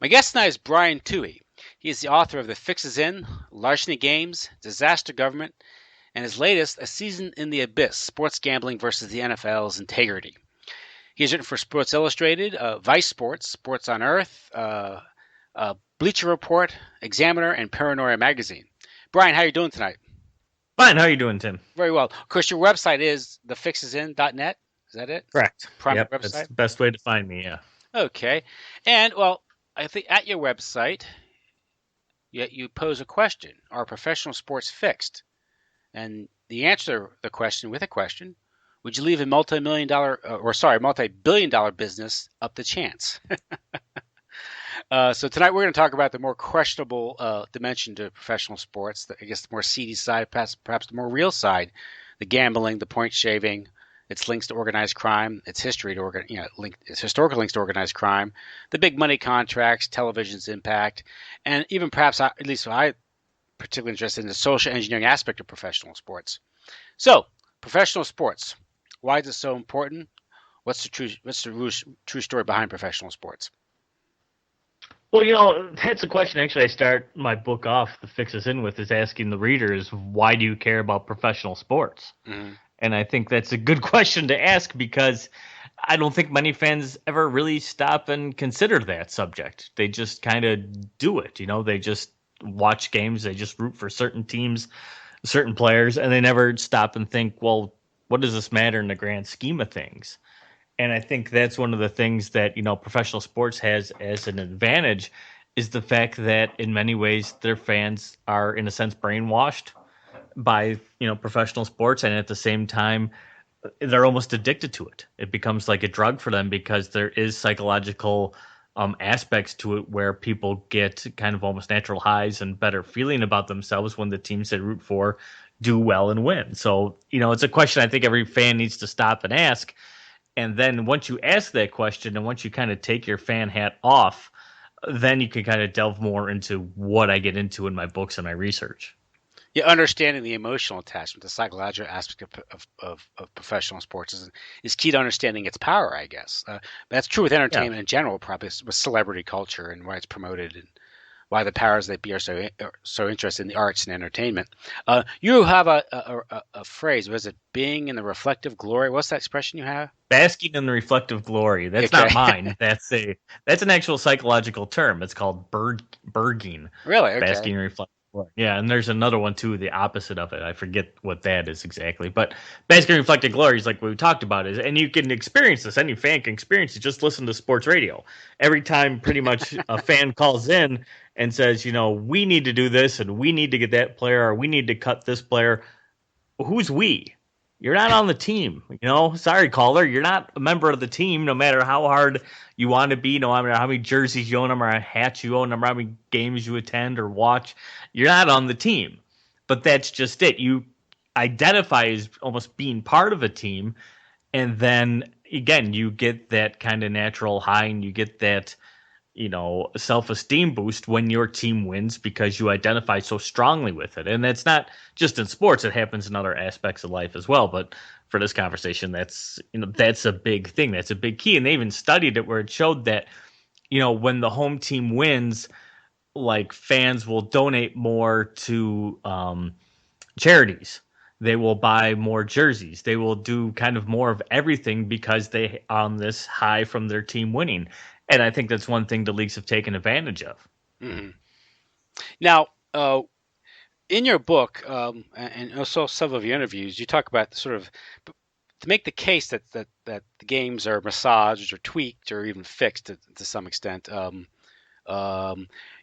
My guest tonight is Brian Tuohy. He is the author of The Fixes In, Larceny Games, Disaster Government, and his latest, A Season in the Abyss, Sports Gambling versus the NFL's Integrity. He has written for Sports Illustrated, Vice Sports, Sports on Earth, Bleacher Report, Examiner, and Paranoia Magazine. Brian, how are you doing tonight? Fine. How are you doing, Tim? Very well. Of course, your website is thefixesin.net. Is that it? Correct. Primary website? That's the best way to find me, yeah. Okay. And, well, I think at your website, you pose a question. Are professional sports fixed? And the answer to the question with a question, would you leave a multi-billion dollar business up to chance? So tonight we're going to talk about the more questionable dimension to professional sports, I guess the more seedy side, perhaps the more real side, the gambling, the point shaving, its links to organized crime, its history to its historical links to organized crime, the big money contracts, television's impact, and even perhaps, at least I particularly interested in the social engineering aspect of professional sports. So, professional sports, why is it so important? What's the true story behind professional sports? Well, that's a question actually I start my book off, The Fixes In with, is asking the readers, why do you care about professional sports? Mm-hmm. And I think that's a good question to ask because I don't think many fans ever really stop and consider that subject. They just kind of do it, they just watch games, they just root for certain teams, certain players, and they never stop and think, well, what does this matter in the grand scheme of things? And I think that's one of the things that, professional sports has as an advantage is the fact that in many ways their fans are, in a sense, brainwashed by, professional sports. And at the same time, they're almost addicted to it. It becomes like a drug for them because there is psychological aspects to it where people get kind of almost natural highs and better feeling about themselves when the teams they root for do well and win. So, it's a question I think every fan needs to stop and ask. And then once you ask that question and once you kind of take your fan hat off, then you can kind of delve more into what I get into in my books and my research. Yeah, understanding the emotional attachment, the psychological aspect of professional sports is key to understanding its power, I guess. That's true with entertainment in general, probably with celebrity culture and why it's promoted and why the powers that be are so interested in the arts and entertainment. You have a phrase, was it being in the reflective glory? What's that expression you have? Basking in the reflective glory. That's not mine. That's an actual psychological term. It's called berging. Really? Okay. Basking in reflective glory. Yeah, and there's another one too, the opposite of it. I forget what that is exactly. But basking in reflective glory is like what we talked about, and you can experience this. Any fan can experience it. Just listen to sports radio. Every time pretty much a fan calls in and says, we need to do this and we need to get that player or we need to cut this player. Who's we? You're not on the team. Sorry, caller. You're not a member of the team, no matter how hard you want to be, no matter how many jerseys you own, no matter how hats you own, no matter how many games you attend or watch. You're not on the team. But that's just it. You identify as almost being part of a team. And then, again, you get that kind of natural high and you get that self-esteem boost when your team wins because you identify so strongly with it. And that's not just in sports, it happens in other aspects of life as well. But for this conversation, that's a big thing. That's a big key. And they even studied it where it showed that, when the home team wins, like fans will donate more to charities. They will buy more jerseys. They will do kind of more of everything because they on this high from their team winning. And I think that's one thing the leagues have taken advantage of. Mm-hmm. Now, in your book, and also some of your interviews, you talk about sort of to make the case that the games are massaged or tweaked or even fixed to some extent.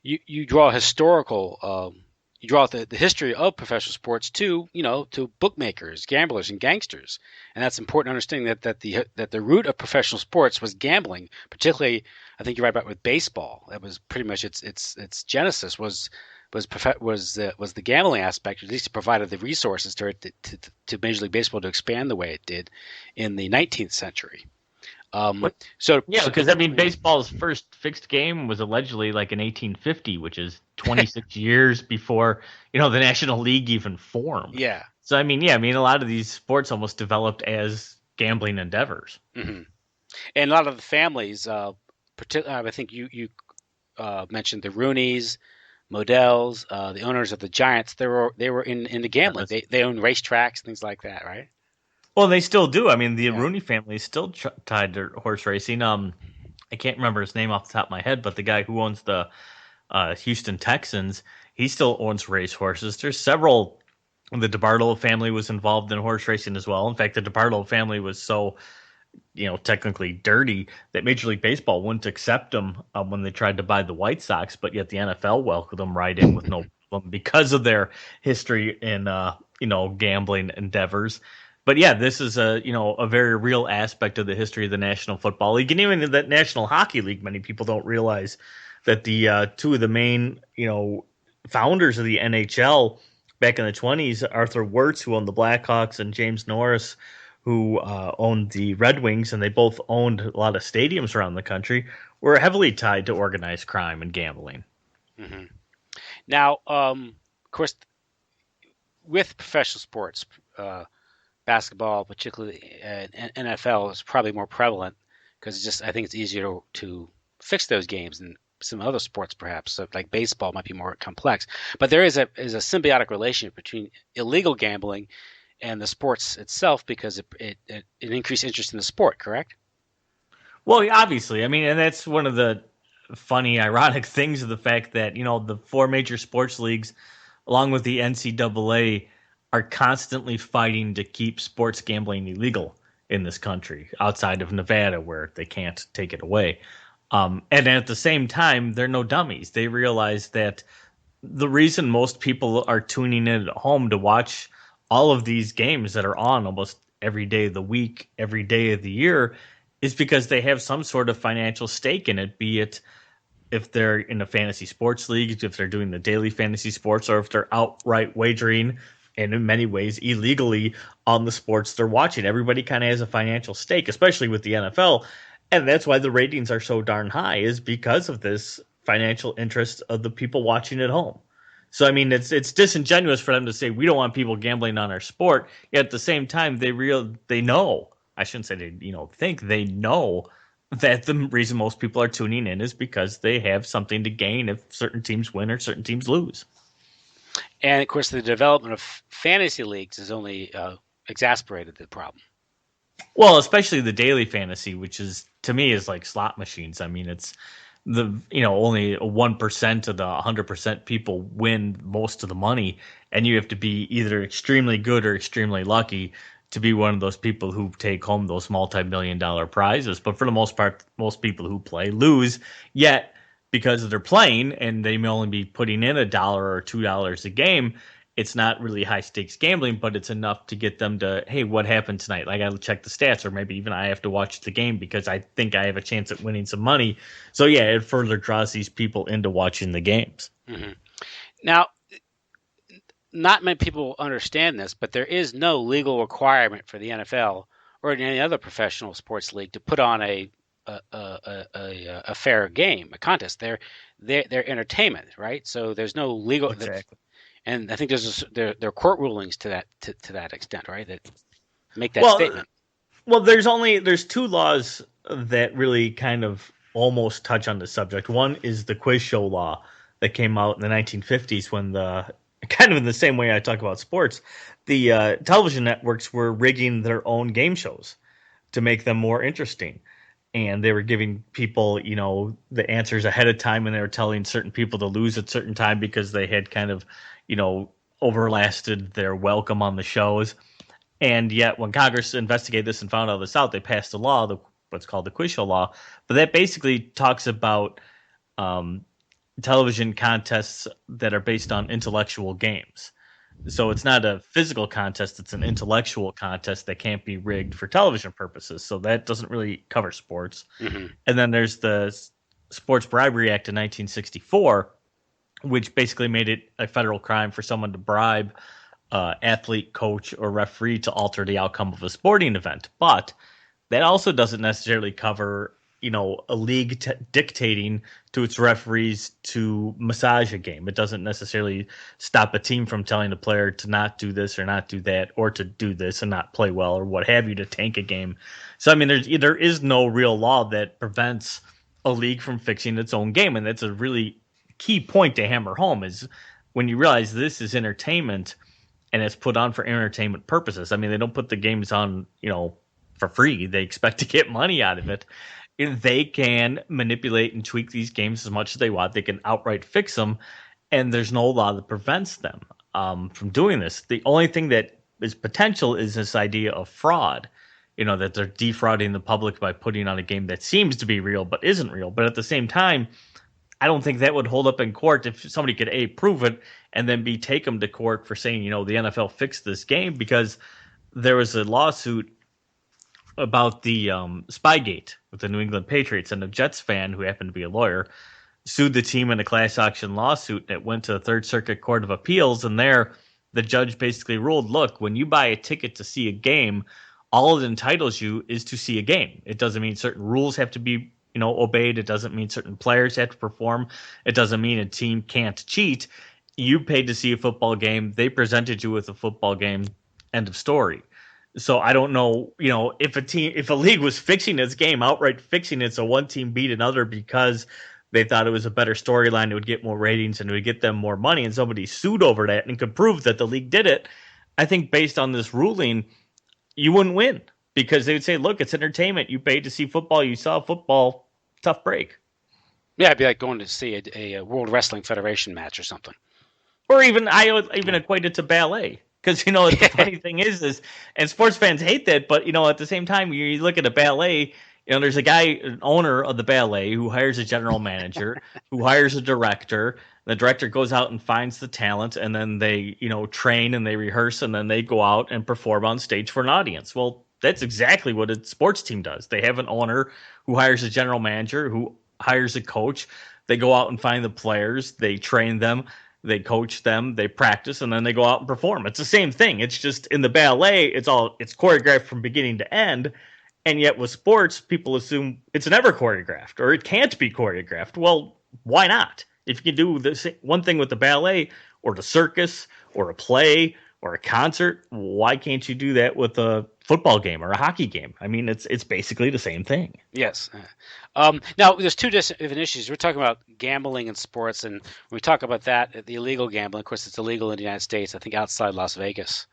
You draw historical. You draw the history of professional sports to bookmakers, gamblers, and gangsters, and that's important understanding that the root of professional sports was gambling. Particularly, I think you write about with baseball. That was pretty much its genesis was the gambling aspect. At least it provided the resources to Major League Baseball to expand the way it did in the 19th century. Because baseball's first fixed game was allegedly like in 1850, which is 26 years before the National League even formed. Yeah. So a lot of these sports almost developed as gambling endeavors. Mm-hmm. And a lot of the families, I think you mentioned the Rooneys, Modells, the owners of the Giants. They were in the gambling. They own racetracks, things like that, right? Well, they still do. I mean, the Yeah. Rooney family is still tied to horse racing. I can't remember his name off the top of my head, but the guy who owns the Houston Texans, he still owns race horses. There's several. The DeBartolo family was involved in horse racing as well. In fact, the DeBartolo family was so, technically dirty that Major League Baseball wouldn't accept them when they tried to buy the White Sox, but yet the NFL welcomed them right in with no problem because of their history in, gambling endeavors. But yeah, this is a very real aspect of the history of the National Football League, and even in the National Hockey League. Many people don't realize that the two of the main founders of the NHL back in the 20s, Arthur Wirtz, who owned the Blackhawks, and James Norris, who owned the Red Wings, and they both owned a lot of stadiums around the country, were heavily tied to organized crime and gambling. Hmm. Now, of course, with professional sports, basketball, particularly NFL, is probably more prevalent because I think it's easier to fix those games than some other sports, perhaps. So, like baseball might be more complex, but there is a symbiotic relationship between illegal gambling and the sports itself because it increased interest in the sport. Correct? Well, obviously, I mean, and that's one of the funny, ironic things of the fact that the four major sports leagues, along with the NCAA, are constantly fighting to keep sports gambling illegal in this country, outside of Nevada, where they can't take it away. And at the same time, they're no dummies. They realize that the reason most people are tuning in at home to watch all of these games that are on almost every day of the week, every day of the year, is because they have some sort of financial stake in it, be it if they're in a fantasy sports league, if they're doing the daily fantasy sports, or if they're outright wagering, and in many ways illegally, on the sports they're watching. Everybody kind of has a financial stake, especially with the NFL. And that's why the ratings are so darn high, is because of this financial interest of the people watching at home. So I mean, it's disingenuous for them to say we don't want people gambling on our sport. Yet at the same time, they know. I shouldn't say they think they know that the reason most people are tuning in is because they have something to gain if certain teams win or certain teams lose. And of course, the development of fantasy leagues has only exasperated the problem. Well, especially the daily fantasy, which is to me is like slot machines. I mean, it's the only 1% of the 100% people win most of the money, and you have to be either extremely good or extremely lucky to be one of those people who take home those multi-million-dollar prizes. But for the most part, most people who play lose. Yet, because they're playing and they may only be putting in $1 or $2 a game, it's not really high stakes gambling, but it's enough to get them to, hey, what happened tonight? I got to check the stats, or maybe even I have to watch the game because I think I have a chance at winning some money. So yeah, it further draws these people into watching the games. Hmm. Now, not many people understand this, but there is no legal requirement for the NFL or any other professional sports league to put on a fair game, a contest. They're entertainment, right? So there's no legal. Exactly. And I think there are court rulings to that extent, right? That make that Well, statement. well, there's two laws that really kind of almost touch on the subject. One is the quiz show law that came out in the 1950s, when the kind of in the same way I talk about sports, the television networks were rigging their own game shows to make them more interesting. And they were giving people, the answers ahead of time, and they were telling certain people to lose at certain time because they had kind of, you know, overlasted their welcome on the shows. And yet, when Congress investigated this and found all this out, they passed a law, what's called the quiz show law. But that basically talks about um, television contests that are based on intellectual games. So it's not a physical contest, it's an intellectual contest that can't be rigged for television purposes. So that doesn't really cover sports. Hmm. And then there's the Sports Bribery Act of 1964, which basically made it a federal crime for someone to bribe athlete, coach, or referee to alter the outcome of a sporting event. But that also doesn't necessarily cover, a league dictating to its referees to massage a game. It doesn't necessarily stop a team from telling a player to not do this or not do that, or to do this and not play well, or what have you, to tank a game. So I mean, there is no real law that prevents a league from fixing its own game. And that's a really key point to hammer home is when you realize this is entertainment and it's put on for entertainment purposes. I mean, they don't put the games on, for free. They expect to get money out of it. If they can manipulate and tweak these games as much as they want. They can outright fix them, and there's no law that prevents them from doing this. The only thing that is potential is this idea of fraud. That they're defrauding the public by putting on a game that seems to be real but isn't real. But at the same time, I don't think that would hold up in court if somebody could A, prove it, and then B, take them to court for saying, the NFL fixed this game, because there was a lawsuit about the Spygate with the New England Patriots, and a Jets fan who happened to be a lawyer sued the team in a class action lawsuit that went to the Third Circuit Court of Appeals. And there, the judge basically ruled, look, when you buy a ticket to see a game, all it entitles you is to see a game. It doesn't mean certain rules have to be obeyed. It doesn't mean certain players have to perform. It doesn't mean a team can't cheat. You paid to see a football game. They presented you with a football game. End of story. So I don't know, if a league was fixing its game, outright fixing it, so one team beat another because they thought it was a better storyline, it would get more ratings and it would get them more money, and somebody sued over that and could prove that the league did it. I think based on this ruling, you wouldn't win, because they would say, look, it's entertainment. You paid to see football. You saw football. Tough break. Yeah, it'd be like going to see a World Wrestling Federation match or something. Or even, I would even equate it to ballet. Because, the funny thing is, and sports fans hate that, but, at the same time, you look at a ballet, there's a guy, an owner of the ballet, who hires a general manager, who hires a director. The director goes out and finds the talent, and then they, train and they rehearse, and then they go out and perform on stage for an audience. Well, that's exactly what a sports team does. They have an owner who hires a general manager, who hires a coach. They go out and find the players. They train them. They coach them, they practice, and then they go out and perform. It's the same thing. It's just in the ballet, it's choreographed from beginning to end. And yet with sports, people assume it's never choreographed or it can't be choreographed. Well, why not? If you can do this one thing with the ballet or the circus or a play or a concert, why can't you do that with a football game or a hockey game? I mean, it's basically the same thing. Yes. Now, there's two different issues. We're talking about gambling in sports, and when we talk about that, the illegal gambling, of course, it's illegal in the United States, I think outside Las Vegas.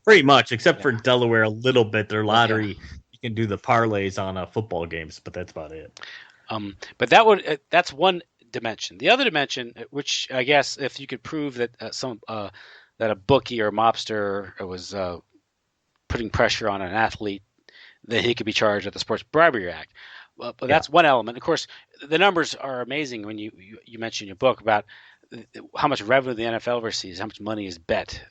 Pretty much, except for Delaware a little bit. Their lottery, you can do the parlays on football games, but that's about it. But that's one dimension. The other dimension, which I guess if you could prove that that a bookie or a mobster was putting pressure on an athlete, then he could be charged with the Sports Bribery Act. But that's one element. Of course, the numbers are amazing when you mention in your book about how much revenue the NFL receives, how much money is bet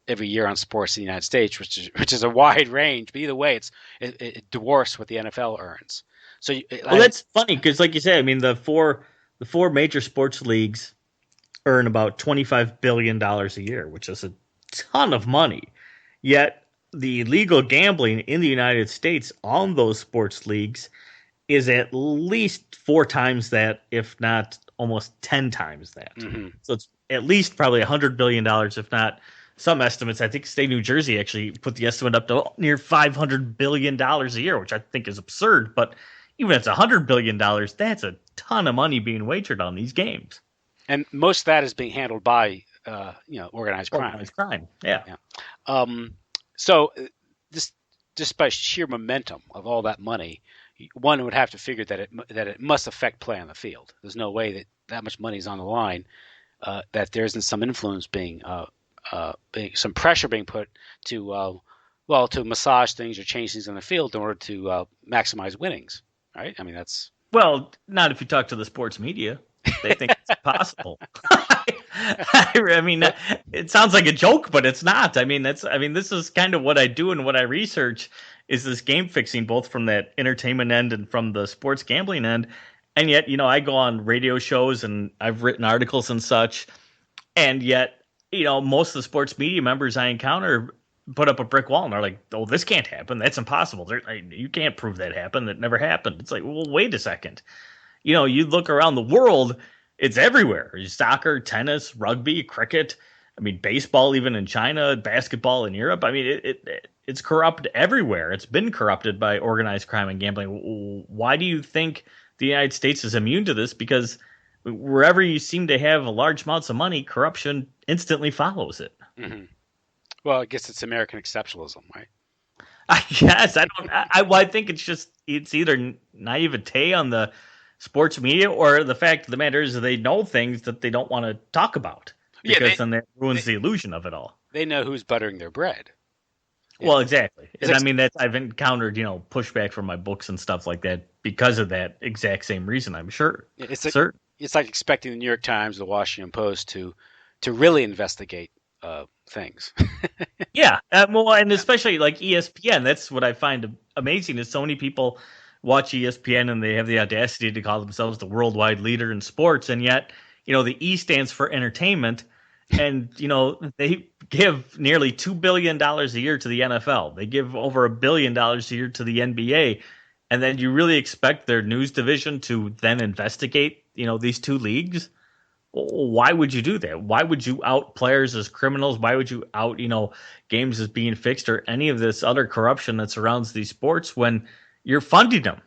every year on sports in the United States, which is a wide range. But either way, it dwarfs what the NFL earns. So that's funny because, like you said, I mean the four major sports leagues earn about $25 billion a year, which is a ton of money. Yet the illegal gambling in the United States on those sports leagues is at least 4 times that, if not almost 10 times that. Mm-hmm. So it's at least probably $100 billion, if not some estimates. I think state New Jersey actually put the estimate up to near $500 billion a year, which I think is absurd. But even if it's $100 billion, that's a ton of money being wagered on these games. And most of that is being handled by, organized crime. Organized crime, yeah. So just by sheer momentum of all that money, one would have to figure that it must affect play on the field. There's no way that much money is on the line, that there isn't some influence being some pressure being put to massage things or change things on the field in order to maximize winnings, right? I mean, that's... Well, not if you talk to the sports media. They think it's possible. I mean, it sounds like a joke, but it's not. I mean, this is kind of what I do and what I research is this game fixing, both from that entertainment end and from the sports gambling end. And yet, I go on radio shows and I've written articles and such. And yet, most of the sports media members I encounter put up a brick wall and they're like, "Oh, this can't happen. That's impossible. You can't prove that happened. That never happened." It's like, well, wait a second. You look around the world, it's everywhere. Soccer, tennis, rugby, cricket. I mean, baseball, even in China, basketball in Europe. I mean, it's corrupt everywhere. It's been corrupted by organized crime and gambling. Why do you think the United States is immune to this? Because wherever you seem to have large amounts of money, corruption instantly follows it. Hmm. Well, I guess it's American exceptionalism, right? I guess I don't. Well, I think it's either naivete on the sports media or the fact of the matter is they know things that they don't want to talk about Yeah, because then that ruins they the illusion of it all. they know who's buttering their bread. Well, It's exactly, it's and I like mean that's I've encountered pushback from my books and stuff like that because of that exact same reason. I'm sure, it's like certain. it's like expecting the New York Times, the Washington Post to really investigate things. Yeah, well, and especially like ESPN. That's what I find amazing is so many people watch ESPN and they have the audacity to call themselves the worldwide leader in sports, and yet the E stands for entertainment, and they give nearly $2 billion a year to the NFL. They give over $1 billion a year to the NBA, and then you really expect their news division to then investigate these two leagues? Why would you do that? Why would you out players as criminals? Why would you out, games as being fixed or any of this other corruption that surrounds these sports when you're funding them?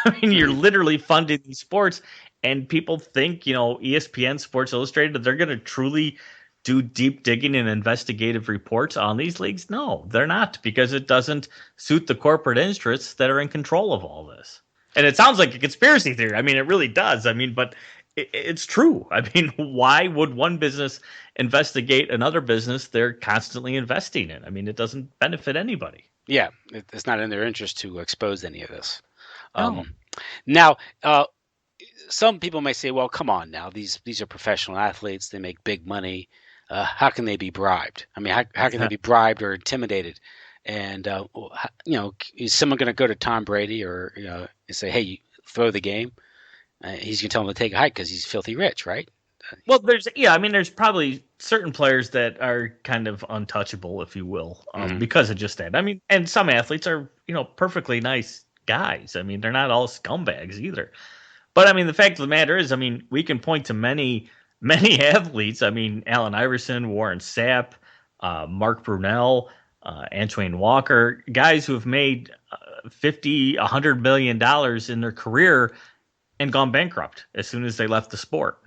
I mean, you're Mhm. literally funding these sports, and people think, ESPN, Sports Illustrated, they're going to truly do deep digging and investigative reports on these leagues. No, they're not, because it doesn't suit the corporate interests that are in control of all this. And it sounds like a conspiracy theory. I mean, it really does. I mean, but it's true. I mean, why would one business investigate another business they're constantly investing in? I mean, it doesn't benefit anybody. Yeah, it's not in their interest to expose any of this. No. Um, Now, some people may say, "Well, come on now. These are professional athletes. They make big money. How can they be bribed? I mean, how can they be bribed or intimidated?" And is someone going to go to Tom Brady or and say, "Hey, you throw the game"? He's going to tell him to take a hike because he's filthy rich, right? Well, I mean, there's probably certain players that are kind of untouchable, if you will, Hmm. because of just that. I mean, and some athletes are, perfectly nice guys. I mean, they're not all scumbags either. But I mean, the fact of the matter is, I mean, we can point to many, many athletes. I mean, Allen Iverson, Warren Sapp, Mark Brunell, Antoine Walker, guys who have made 50, $100 million in their career and gone bankrupt as soon as they left the sport.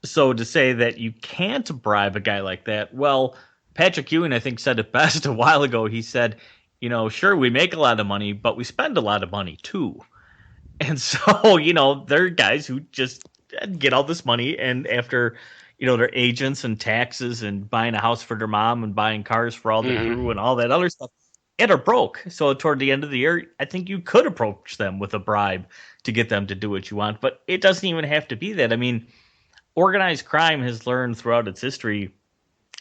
So to say that you can't bribe a guy like that, well, Patrick Ewing, I think, said it best a while ago. He said, sure, we make a lot of money, but we spend a lot of money too. And so, there are guys who just get all this money, and after, their agents and taxes and buying a house for their mom and buying cars for all the Hmm. crew and all that other stuff, and are broke. So toward the end of the year, I think you could approach them with a bribe to get them to do what you want, but it doesn't even have to be that. I mean, organized crime has learned throughout its history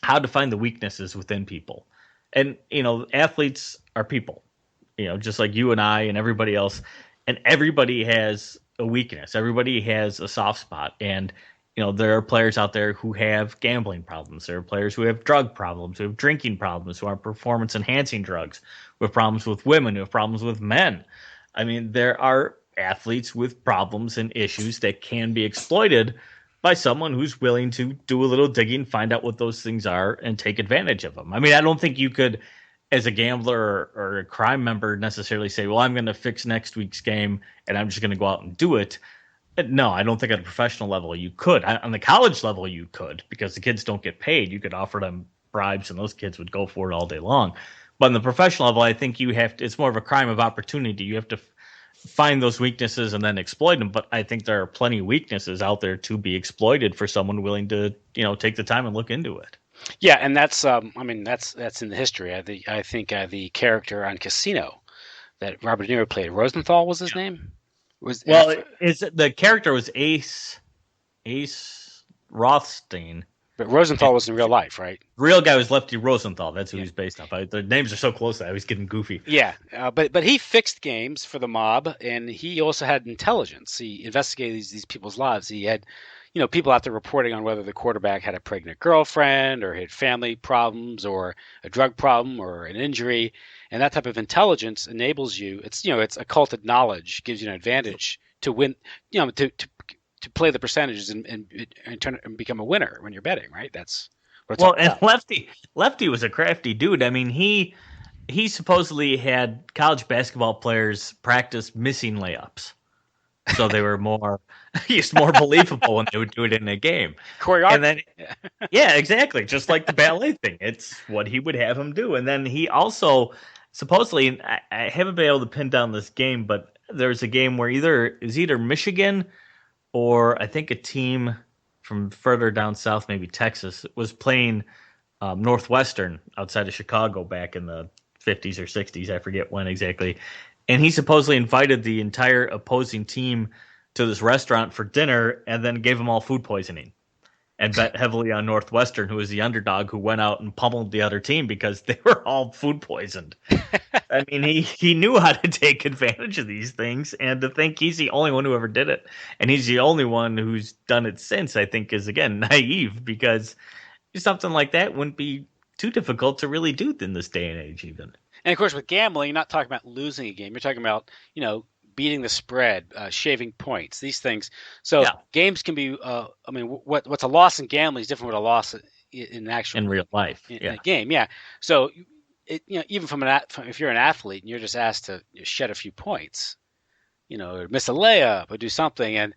how to find the weaknesses within people. And, athletes are people, just like you and I and everybody else. And everybody has a weakness, everybody has a soft spot. And, there are players out there who have gambling problems. There are players who have drug problems, who have drinking problems, who are performance enhancing drugs, who have problems with women, who have problems with men. I mean, there are athletes with problems and issues that can be exploited by someone who's willing to do a little digging, find out what those things are, and take advantage of them. I mean, I don't think you could, as a gambler or a crime member, necessarily say, well, I'm going to fix next week's game and I'm just going to go out and do it. No, I don't think at a professional level you could. On the college level, you could, because the kids don't get paid. You could offer them bribes and those kids would go for it all day long. But on the professional level, I think it's more of a crime of opportunity. You have to find those weaknesses and then exploit them. But I think there are plenty of weaknesses out there to be exploited for someone willing to, take the time and look into it. Yeah, and that's I mean that's in the history. I think the character on Casino that Robert De Niro played, Rosenthal was his name. Was Well, is the character was Ace Rothstein. But And Rosenthal was in real life, right? the real guy was Lefty Rosenthal. That's who Yeah. he's based off. The names are so close that I was getting goofy. Yeah, but he fixed games for the mob, and he also had intelligence. He investigated these people's lives. He had, people out there reporting on whether the quarterback had a pregnant girlfriend or had family problems or a drug problem or an injury, and that type of intelligence enables you. It's occulted knowledge gives you an advantage to win. To play the percentages and turn and become a winner when you're betting, right? That's what it's all Well, and about. Lefty was a crafty dude. I mean, he he supposedly had college basketball players practice missing layups, so they were more just more believable when they would do it in a game. And then Choreography. Yeah. yeah, exactly. Just like the ballet thing. It's what he would have him do. And then he also supposedly, and I haven't been able to pin down this game, but there's a game where either Michigan or I think a team from further down south, maybe Texas, was playing Northwestern outside of Chicago back in the 50s or 60s. I forget when exactly. And he supposedly invited the entire opposing team to this restaurant for dinner and then gave them all food poisoning and bet heavily on Northwestern, who was the underdog, who went out and pummeled the other team because they were all food poisoned. I mean, he knew how to take advantage of these things, and to think he's the only one who ever did it, and he's the only one who's done it since, I think is again naive, because something like that wouldn't be too difficult to really do in this day and age, even. And of course, with gambling, you're not talking about losing a game. You're talking about, beating the spread, shaving points, these things. So Yeah, games can be. I mean, what's a loss in gambling is different from what a loss in actual in real life. in Yeah, a game. Yeah. So even if you're an athlete and you're just asked to shed a few points, or miss a layup or do something, and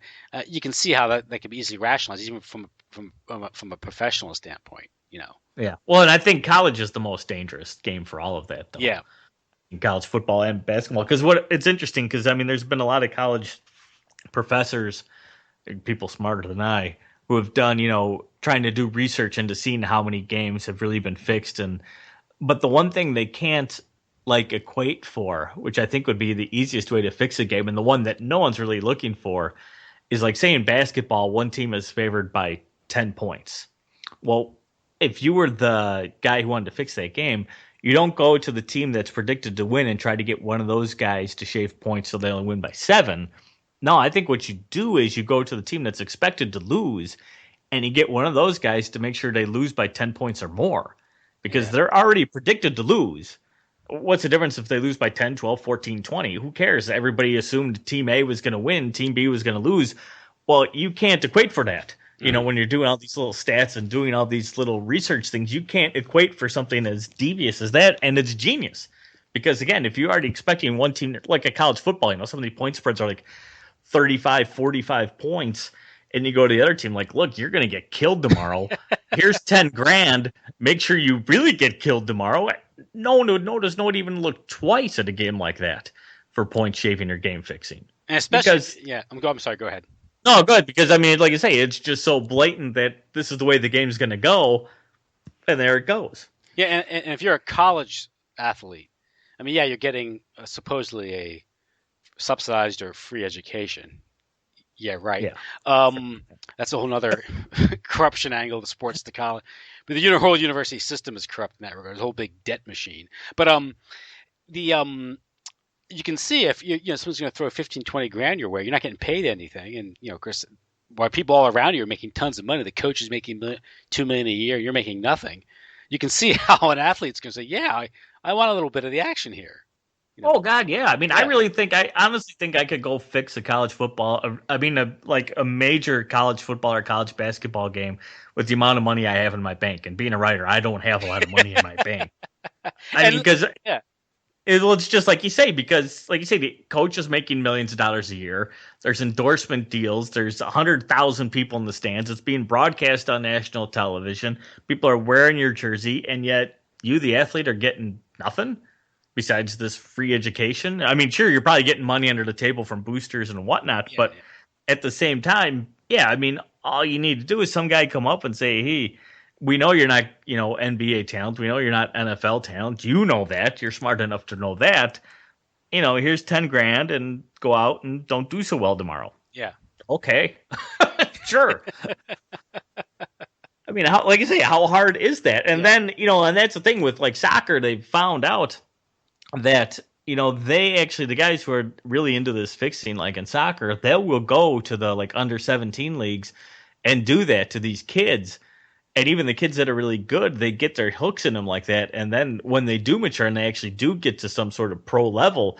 you can see how that can be easily rationalized, even from a professional standpoint. yeah. Well, and I think college is the most dangerous game for all of that, though. Yeah. In college football and basketball, because what it's interesting, because I mean, there's been a lot of college professors, people smarter than I, who have done, trying to do research into seeing how many games have really been fixed. And but the one thing they can't like equate for, which I think would be the easiest way to fix a game, and the one that no one's really looking for, is like say in basketball, one team is favored by 10 points. Well, if you were the guy who wanted to fix that game, you don't go to the team that's predicted to win and try to get one of those guys to shave points so they only win by 7. No, I think what you do is you go to the team that's expected to lose and you get one of those guys to make sure they lose by 10 points or more because Yeah. they're already predicted to lose. What's the difference if they lose by 10, 12, 14, 20? Who cares? Everybody assumed team A was going to win, team B was going to lose. Well, you can't equate for that. Hmm. When you're doing all these little stats and doing all these little research things, you can't equate for something as devious as that. And it's genius. Because again, if you're already expecting one team, like a college football, some of the point spreads are like 35, 45 points. And you go to the other team, like, look, you're going to get killed tomorrow. Here's 10 grand. Make sure you really get killed tomorrow. No one would notice. No one even look twice at a game like that for point shaving or game fixing. And especially, Because yeah. I'm sorry. Go ahead. no, good. Because I mean, like I say, it's just so blatant that this is the way the game's going to go, and there it goes. Yeah, and if you're a college athlete, I mean, yeah, you're getting supposedly a subsidized or free education. Yeah, right. Yeah, That's a whole nother corruption angle of the sports to college. But the whole university system is corrupt in that regard. It's a whole big debt machine. But the you can see if someone's going to throw 15, 20 grand your way, you're not getting paid anything, and Chris, while people all around you are making tons of money, the coach is making $2 million a year, you're making nothing. You can see how an athlete's going to say, "Yeah, I want a little bit of the action here." You know, oh God, yeah. I mean, yeah, I honestly think I could go fix a college football. I mean, like a major college football or college basketball game with the amount of money I have in my bank. And being a writer, I don't have a lot of money in my bank. I mean, and because yeah, it's just like you say, because like you say, the coach is making millions of dollars a year. There's endorsement deals. There's 100,000 people in the stands. It's being broadcast on national television. People are wearing your jersey, and yet you, the athlete, are getting nothing besides this free education. I mean, sure, you're probably getting money under the table from boosters and whatnot, yeah, but at the same time, yeah, I mean, all you need to do is some guy come up and say, "Hey, we know you're not, NBA talent. We know you're not NFL talent. You know that. You're smart enough to know that. Here's 10 grand and go out and don't do so well tomorrow." yeah, Okay. Sure. I mean, like I say, how hard is that? And yeah, then, and that's the thing with like soccer, they found out that, they actually, the guys who are really into this fixing, like in soccer, they will go to the like under 17 leagues and do that to these kids. And even the kids that are really good, they get their hooks in them like that. And then when they do mature and they actually do get to some sort of pro level,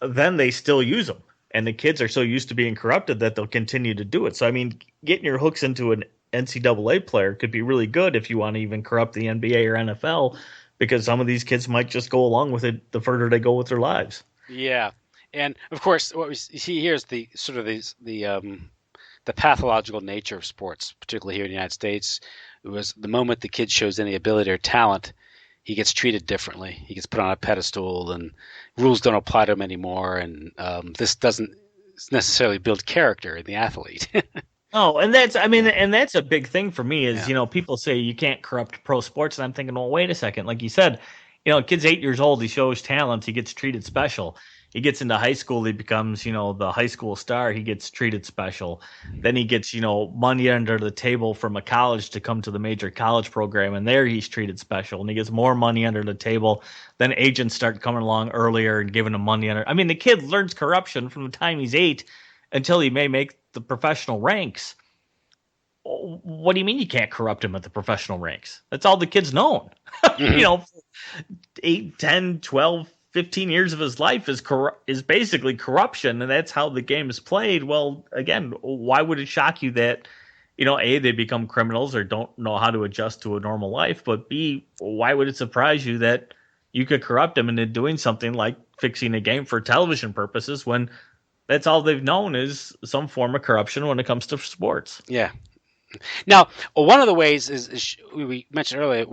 then they still use them. And the kids are so used to being corrupted that they'll continue to do it. So, I mean, getting your hooks into an NCAA player could be really good if you want to even corrupt the NBA or NFL because some of these kids might just go along with it the further they go with their lives. Yeah, and of course, what we see here is the sort of the pathological nature of sports, particularly here in the United States. It was the moment the kid shows any ability or talent, he gets treated differently. He gets put on a pedestal, and rules don't apply to him anymore. And this doesn't necessarily build character in the athlete. Oh, and that's, I mean, Yeah, and that's a big thing for me is, yeah, people say you can't corrupt pro sports. And I'm thinking, well, wait a second. Like you said, a kid's 8 years old. He shows talent. He gets treated special. He gets into high school. He becomes, the high school star. He gets treated special. Then he gets, money under the table from a college to come to the major college program. And there he's treated special. And he gets more money under the table. Then agents start coming along earlier and giving him money under. I mean, the kid learns corruption from the time he's 8 until he may make the professional ranks. What do you mean you can't corrupt him at the professional ranks? That's all the kid's known. hmm 8, 10, 12, 15 years of his life is basically corruption, and that's how the game is played. Well, again, why would it shock you that, A, they become criminals or don't know how to adjust to a normal life, but B, why would it surprise you that you could corrupt them into doing something like fixing a game for television purposes when that's all they've known is some form of corruption when it comes to sports? yeah. Now, one of the ways is we mentioned earlier.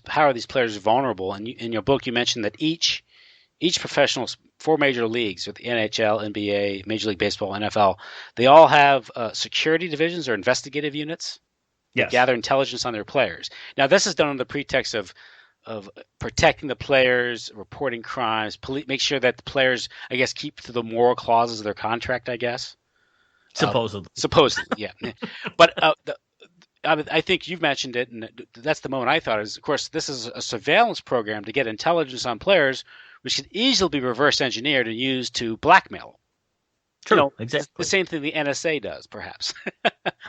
How are these players vulnerable? And in your book, you mentioned that each professional, four major leagues with the NHL, NBA, Major League Baseball, NFL, they all have security divisions or investigative units that Yes. gather intelligence on their players. Now, this is done on the pretext of protecting the players, reporting crimes, make sure that the players, I guess, keep to the moral clauses of their contract. I guess Supposedly. supposedly, yeah. But I think you've mentioned it, and that's the moment I thought is, of course, this is a surveillance program to get intelligence on players, which can easily be reverse engineered and used to blackmail. True, The exactly. same thing the NSA does, perhaps.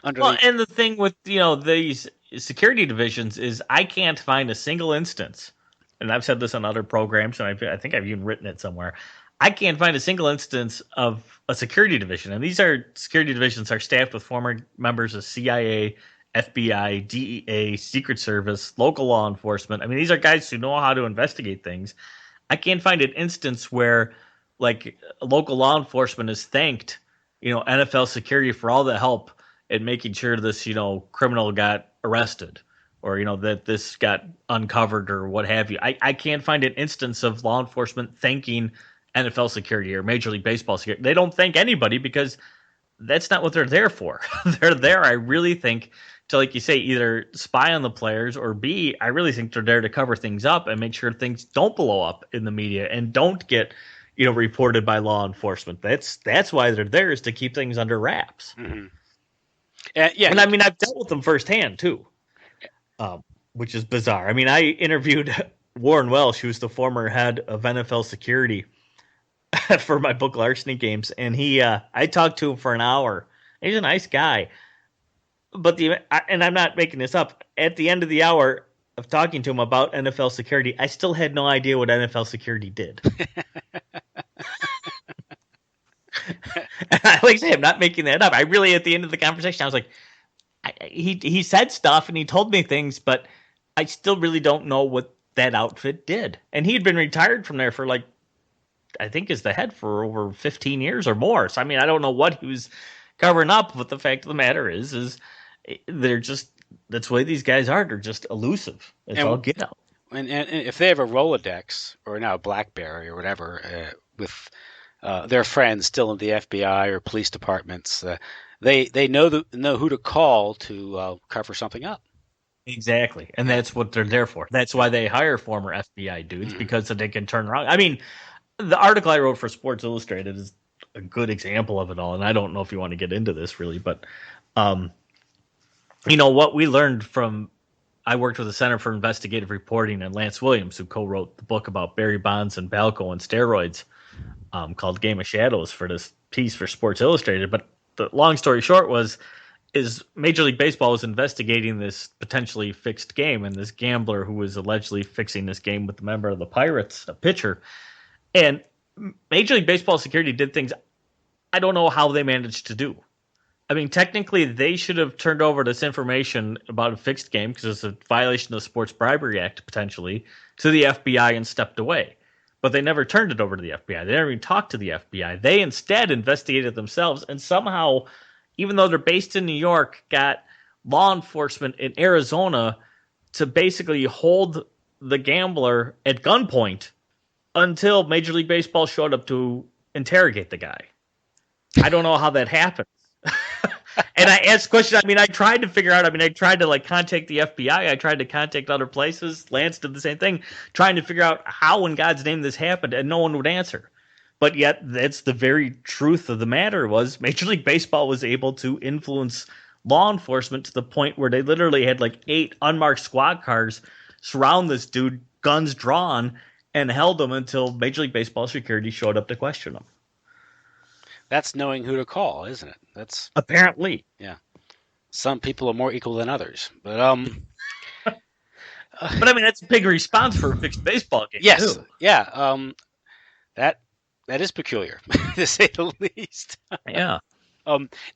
Under Well, the and the thing with these security divisions is I can't find a single instance, and I've said this on other programs, and I think I've even written it somewhere. I can't find a single instance of a security division, and these are security divisions are staffed with former members of CIA, FBI, DEA, Secret Service, local law enforcement. I mean, these are guys who know how to investigate things. I can't find an instance where, like, local law enforcement has thanked, NFL security for all the help in making sure this, criminal got arrested or, that this got uncovered or what have you. I can't find an instance of law enforcement thanking NFL security or Major League Baseball security. They don't thank anybody because that's not what they're there for. They're there, I really think, to, like you say, either spy on the players or B, I really think they're there to cover things up and make sure things don't blow up in the media and don't get, reported by law enforcement. That's why they're there, is to keep things under wraps. mm-hmm. Yeah, And I mean, I've dealt with them firsthand too, which is bizarre. I mean, I interviewed Warren Welsh, who's the former head of NFL security, for my book Larceny Games, and I talked to him for an hour. He's a nice guy, but and I'm not making this up. At the end of the hour of talking to him about NFL security, I still had no idea what NFL security did. Like I say, I'm not making that up. I really, at the end of the conversation, I was like, he said stuff and he told me things, but I still really don't know what that outfit did. And he had been retired from there for, like, I think, is the head for over 15 years or more. So, I mean, I don't know what he was covering up, but the fact of the matter is they're just, that's the way these guys are. They're just elusive. It's all and get out. and if they have a Rolodex or now a BlackBerry or whatever with their friends still in the FBI or police departments, they know who to call to cover something up. Exactly. And Yeah. that's what they're there for. That's why they hire former FBI dudes, Mm-hmm. because they can turn around. I mean, the article I wrote for Sports Illustrated is a good example of it all. And I don't know if you want to get into this really, but um, what we learned from, I worked with the Center for Investigative Reporting and Lance Williams, who co-wrote the book about Barry Bonds and Balco and steroids, called Game of Shadows, for this piece for Sports Illustrated. But the long story short is Major League Baseball was investigating this potentially fixed game, and this gambler who was allegedly fixing this game with a member of the Pirates, a pitcher. And Major League Baseball security did things I don't know how they managed to do. I mean, technically, they should have turned over this information about a fixed game because it's a violation of the Sports Bribery Act, potentially, to the FBI and stepped away. But they never turned it over to the FBI. They never even talked to the FBI. They instead investigated themselves and somehow, even though they're based in New York, got law enforcement in Arizona to basically hold the gambler at gunpoint until Major League Baseball showed up to interrogate the guy. I don't know how that happened. And I asked questions. I mean, I tried to figure out. I mean, I tried to like contact the FBI. I tried to contact other places. Lance did the same thing, trying to figure out how in God's name this happened, and no one would answer. But yet, that's the very truth of the matter was Major League Baseball was able to influence law enforcement to the point where they literally had like 8 unmarked squad cars surround this dude, guns drawn, and held him until Major League Baseball security showed up to question him. That's knowing who to call, isn't it? That's apparently. Yeah. Some people are more equal than others, but but I mean that's a big response for a fixed baseball game. Yes, too. Yeah. That is peculiar to say the least. Yeah.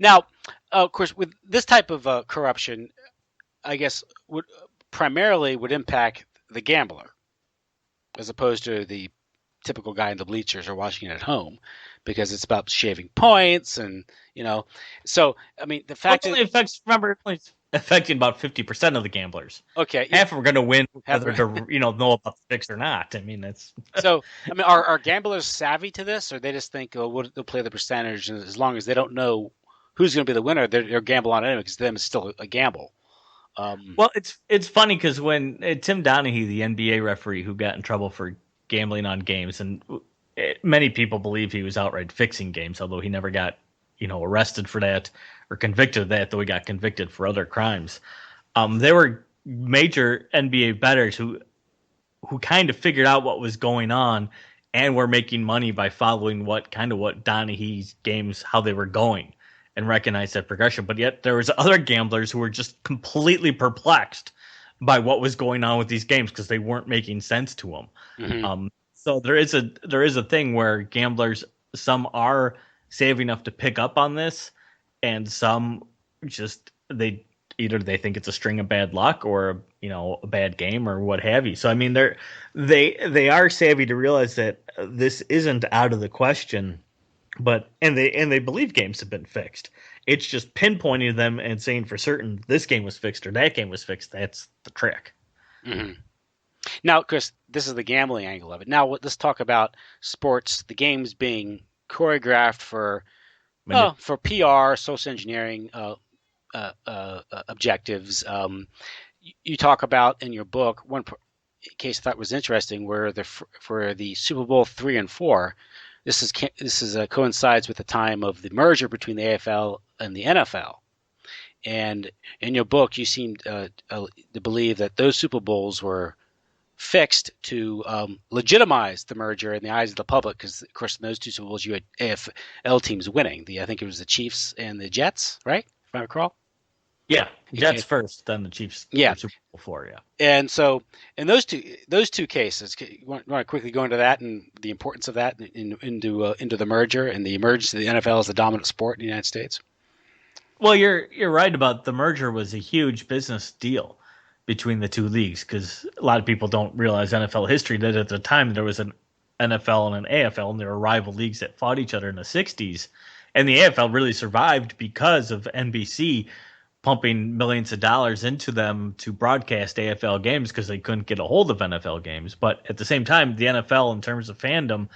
Now, of course, with this type of corruption, I guess would impact the gambler, as opposed to the typical guy in the bleachers or watching it at home, because it's about shaving points and so I mean the fact only affects it's affecting about 50% of the gamblers. Okay, half are going to win whether to know about the fix or not. I mean that's so. I mean, are gamblers savvy to this, or they just think they'll play the percentage, and as long as they don't know who's going to be the winner, they're gamble on it anyway because to them it's still a gamble. Well, it's funny because when Tim Donaghy, the NBA referee who got in trouble for gambling on games, and many people believe he was outright fixing games, although he never got arrested for that or convicted of that, though he got convicted for other crimes. There were major NBA bettors who kind of figured out what was going on and were making money by following what Donaghy's games, how they were going, and recognized that progression. But yet there was other gamblers who were just completely perplexed by what was going on with these games because they weren't making sense to them. Mm-hmm. So there is a thing where gamblers, some are savvy enough to pick up on this, and some just they think it's a string of bad luck or a bad game or what have you. So I mean they are savvy to realize that this isn't out of the question, but they believe games have been fixed. It's just pinpointing them and saying for certain this game was fixed or that game was fixed. That's the trick. Mm-hmm. Now, Chris, this is the gambling angle of it. Now, let's talk about sports. The games being choreographed for PR, social engineering objectives. You talk about in your book one case I thought was interesting, where for the Super Bowl 3 and 4. This coincides with the time of the merger between the AFL and the NFL. And in your book, you seem to believe that those Super Bowls were fixed to legitimize the merger in the eyes of the public, because, of course, in those 2 Super Bowls, you had AFL teams winning. I think it was the Chiefs and the Jets, right? If I recall. Yeah, Jets first, then the Chiefs. Yeah, Super Bowl 4, yeah. And so, in those two cases, you want to quickly go into that and the importance of that into the merger and the emergence of the NFL as the dominant sport in the United States? Well, you're right about the merger was a huge business deal between the 2 leagues, because a lot of people don't realize NFL history that at the time there was an NFL and an AFL, and there were rival leagues that fought each other in the 60s. And the AFL really survived because of NBC pumping millions of dollars into them to broadcast AFL games because they couldn't get a hold of NFL games. But at the same time, the NFL, in terms of fandom,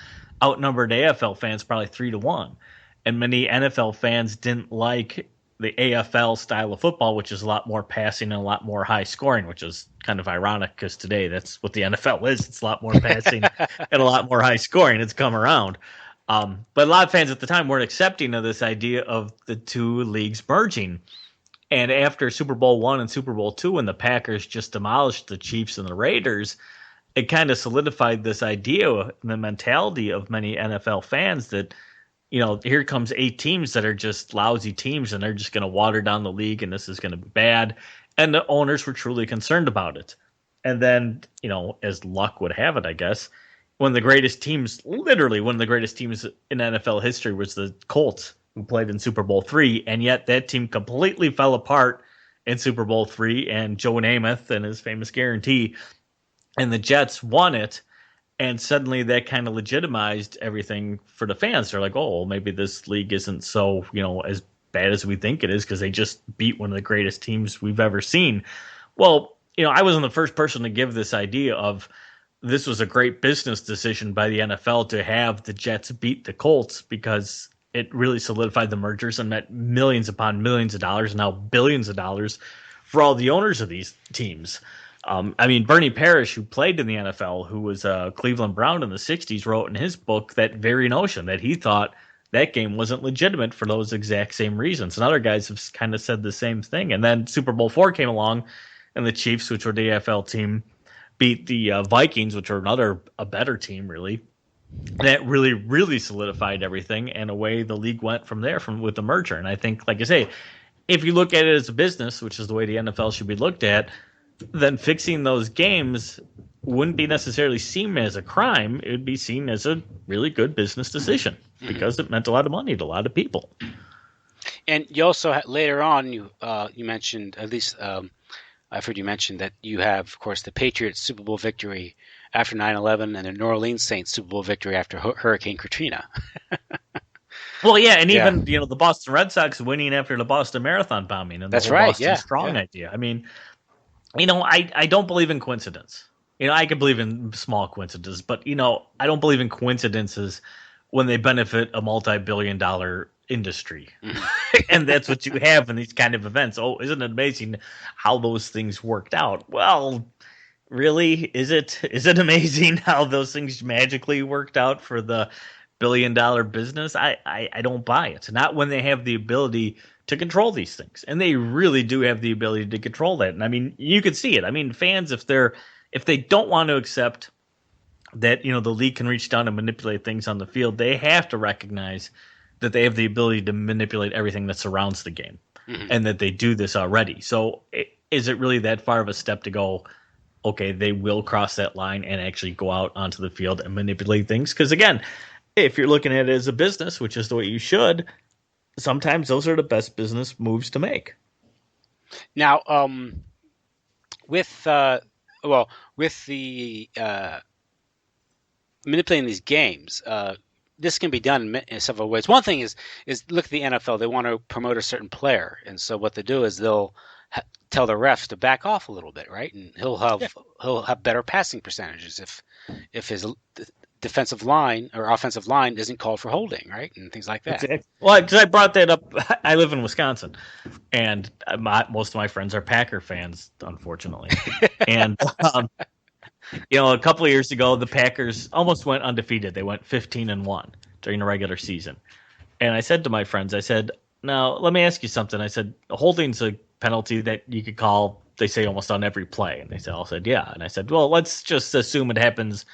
outnumbered AFL fans probably 3-1. And many NFL fans didn't like the AFL style of football, which is a lot more passing and a lot more high scoring, which is kind of ironic because today that's what the NFL is. It's a lot more passing and a lot more high scoring. It's come around. But a lot of fans at the time weren't accepting of this idea of the 2 leagues merging. And after Super Bowl I and Super Bowl II, when the Packers just demolished the Chiefs and the Raiders, it kind of solidified this idea, the mentality of many NFL fans that, here comes 8 teams that are just lousy teams and they're just going to water down the league and this is going to be bad. And the owners were truly concerned about it. And then, as luck would have it, I guess, literally one of the greatest teams in NFL history was the Colts who played in Super Bowl III, and yet that team completely fell apart in Super Bowl III, and Joe Namath and his famous guarantee, and the Jets won it, and suddenly that kind of legitimized everything for the fans. They're like, oh, well, maybe this league isn't so, as bad as we think it is because they just beat one of the greatest teams we've ever seen. Well, I wasn't the first person to give this idea of this was a great business decision by the NFL to have the Jets beat the Colts because it really solidified the mergers and meant millions upon millions of dollars, now billions of dollars for all the owners of these teams. Bernie Parrish, who played in the NFL, who was a Cleveland Brown in the 60s, wrote in his book that very notion that he thought that game wasn't legitimate for those exact same reasons. And other guys have kind of said the same thing. And then Super Bowl IV came along, and the Chiefs, which were the AFL team, beat the Vikings, which are a better team, really. That really, really solidified everything, and away the league went from there with the merger. And I think, like I say, if you look at it as a business, which is the way the NFL should be looked at, then fixing those games wouldn't be necessarily seen as a crime. It would be seen as a really good business decision because it meant a lot of money to a lot of people. And you also later on you mentioned, at least I've heard you mention, that you have, of course, the Patriots Super Bowl victory after 9/11 and the New Orleans Saints Super Bowl victory after Hurricane Katrina. Well, yeah, and even the Boston Red Sox winning after the Boston Marathon bombing and the whole Boston Strong idea. I mean, I don't believe in coincidence. I could believe in small coincidences, but I don't believe in coincidences when they benefit a multi-billion-dollar industry. And that's what you have in these kind of events. Oh, isn't it amazing how those things worked out? Well, really, is it amazing how those things magically worked out for the billion-dollar business? I don't buy it. Not when they have the ability to control these things, and they really do have the ability to control that. And I mean, you could see it. Fans, if they don't want to accept that the league can reach down and manipulate things on the field, they have to recognize that they have the ability to manipulate everything that surrounds the game, and that they do this already. So is it really that far of a step to go, okay, they will cross that line and actually go out onto the field and manipulate things? Because again, if you're looking at it as a business, which is the way you should, sometimes those are the best business moves to make. Now, with the manipulating these games, this can be done in several ways. One thing is look at the NFL. They want to promote a certain player, and so what they do is they'll tell the refs to back off a little bit, right? And he'll have better passing percentages if his defensive line or offensive line isn't called for holding, right? And things like that. Exactly. Well, because I brought that up, I live in Wisconsin, and most of my friends are Packer fans, unfortunately. And, a couple of years ago, the Packers almost went undefeated. They went 15-1 during the regular season. And I said to my friends, I said, now, let me ask you something. I said, holding's a penalty that you could call, they say, almost on every play. And they all said, yeah. And I said, well, let's just assume it happens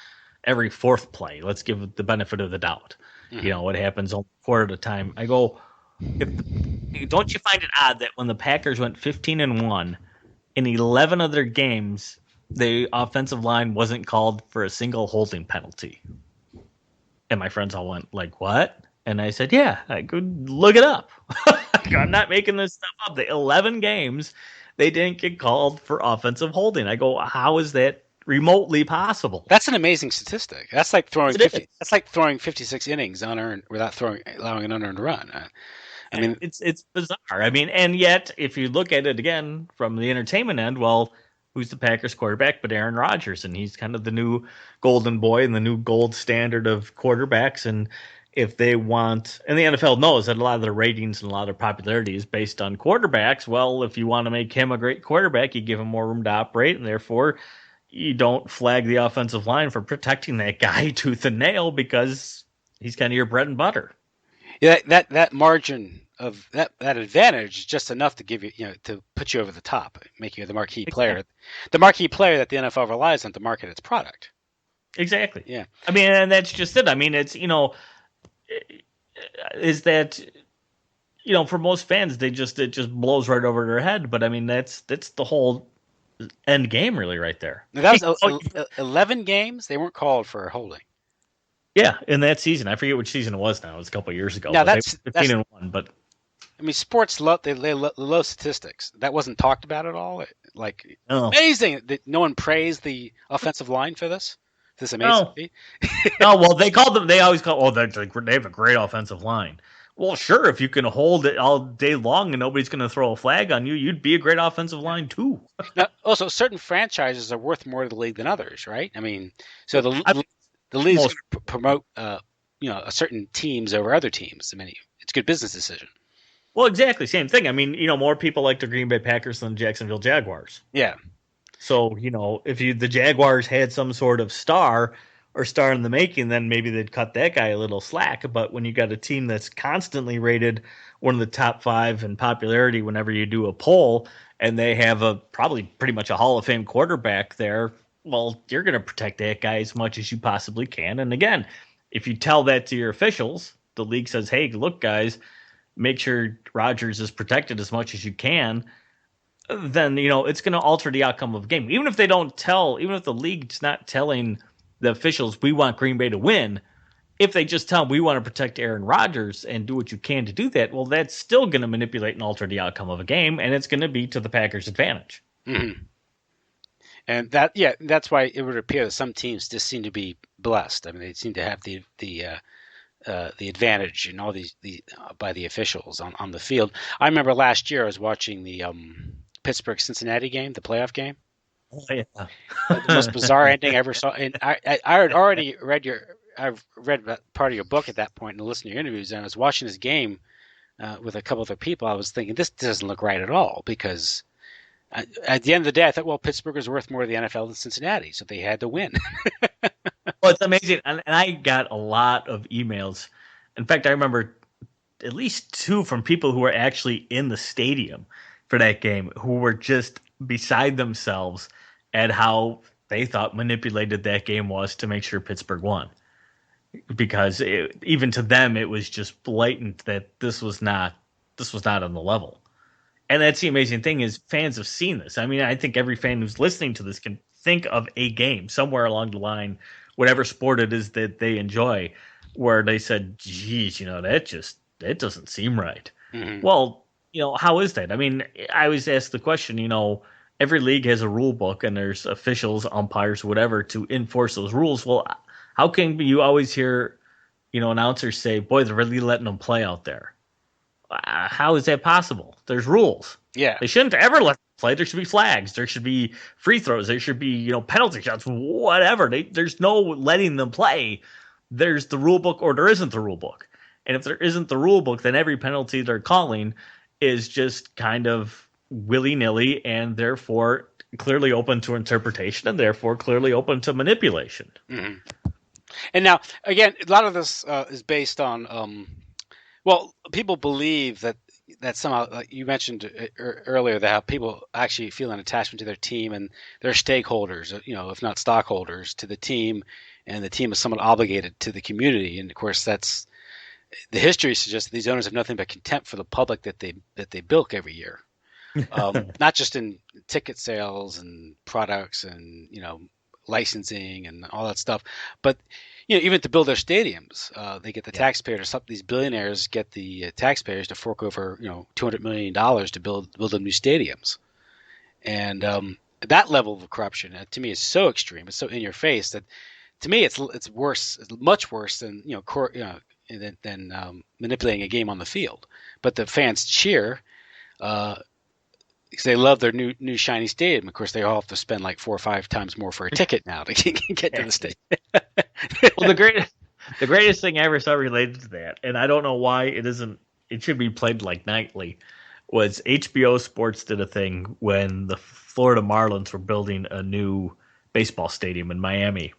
every fourth play. Let's give it the benefit of the doubt. It happens a quarter at a time. I go, don't you find it odd that when the Packers went 15-1, in 11 of their games, the offensive line wasn't called for a single holding penalty? And my friends all went like, what? And I said, yeah, I could look it up. I'm not making this stuff up. The 11 games, they didn't get called for offensive holding. I go, how is that remotely possible? That's an amazing statistic. That's like throwing 50. That's like throwing 56 innings unearned without allowing an unearned run. I mean, it's bizarre. And yet, if you look at it again from the entertainment end, well, who's the Packers quarterback but Aaron Rodgers? And he's kind of the new golden boy and the new gold standard of quarterbacks. And if they want, and the NFL knows that a lot of their ratings and a lot of popularity is based on quarterbacks. Well, if you want to make him a great quarterback, you give him more room to operate, and therefore you don't flag the offensive line for protecting that guy tooth and nail because he's kind of your bread and butter. Yeah, that margin of that advantage is just enough to give you, to put you over the top, make you the marquee player, the marquee player that the NFL relies on to market its product. Exactly. Yeah. And that's just it. It's is that for most fans it just blows right over their head. But that's the whole end game, really, right there. Now, that was 11 games. They weren't called for holding. Yeah, in that season, I forget which season it was now. It was a couple of years ago, Now but they were that's 15-1. But I mean, sports love they love statistics. That wasn't talked about at all. Like no, amazing that no one praised the offensive line for this amazing no, feat. no. Well, they called them. They always call. Oh, they have a great offensive line. Well, sure, if you can hold it all day long and nobody's going to throw a flag on you, you'd be a great offensive line too. Now, also, certain franchises are worth more to the league than others, right? I mean, so I the league's most going to promote, a certain teams over other teams. I mean, it's a good business decision. well, exactly same thing. I mean, more people like the Green Bay Packers than the Jacksonville Jaguars. Yeah. So, if the Jaguars had some sort of star or star in the making, then maybe they'd cut that guy a little slack. But when you got a team that's constantly rated one of the top five in popularity whenever you do a poll, and they have a probably pretty much a Hall of Fame quarterback there, well, you're going to protect that guy as much as you possibly can. And again, if you tell that to your officials, the league says, "Hey, look, guys, make sure Rodgers is protected as much as you can," then it's going to alter the outcome of the game. Even if they don't tell, even if the league's not telling the officials we want Green Bay to win, if they just tell them we want to protect Aaron Rodgers and do what you can to do that, well, that's still going to manipulate and alter the outcome of a game, and it's going to be to the Packers' advantage. Mm-hmm. And that's why it would appear that some teams just seem to be blessed. I mean, they seem to have the advantage and all the by the officials on the field. I remember last year I was watching the Pittsburgh Cincinnati game, the playoff game. Oh, yeah. The most bizarre ending I ever saw. And I had already I've read part of your book at that point and listened to your interviews, and I was watching this game with a couple other people. I was thinking this doesn't look right at all because at the end of the day, I thought, well, Pittsburgh is worth more to the NFL than Cincinnati, so they had to win. Well, it's amazing. And I got a lot of emails. In fact, I remember at least two from people who were actually in the stadium for that game who were just beside themselves at how they thought manipulated that game was to make sure Pittsburgh won. Because even to them, it was just blatant that this was not on the level. And that's the amazing thing is fans have seen this. I mean, I think every fan who's listening to this can think of a game somewhere along the line, whatever sport it is that they enjoy, where they said, geez, that doesn't seem right. Mm-hmm. Well, how is that? I mean, I always ask the question, every league has a rule book and there's officials, umpires, whatever, to enforce those rules. Well, how can you always hear, announcers say, boy, they're really letting them play out there? How is that possible? There's rules. Yeah. They shouldn't ever let them play. There should be flags. There should be free throws. There should be, penalty shots, whatever. There's no letting them play. There's the rule book or there isn't the rule book. And if there isn't the rule book, then every penalty they're calling is just kind of willy-nilly and therefore clearly open to interpretation and therefore clearly open to manipulation. Mm-hmm. And now, again, a lot of this is based on, people believe that somehow, like you mentioned earlier, that how people actually feel an attachment to their team and they're stakeholders, if not stockholders, to the team, and the team is somewhat obligated to the community. And of course, that's the history suggests that these owners have nothing but contempt for the public that they bilk every year, not just in ticket sales and products and licensing and all that stuff, but even to build their stadiums, they get the taxpayers. These billionaires get the taxpayers to fork over $200 million to build them new stadiums, and that level of corruption to me is so extreme. It's so in your face that to me it's worse, it's much worse than than manipulating a game on the field. But the fans cheer. Because they love their new shiny stadium. Of course, they all have to spend like 4 or 5 times more for a ticket now to get to the stadium. Well, the greatest thing I ever saw related to that, and I don't know why it should be played like nightly, was HBO Sports did a thing when the Florida Marlins were building a new baseball stadium in Miami,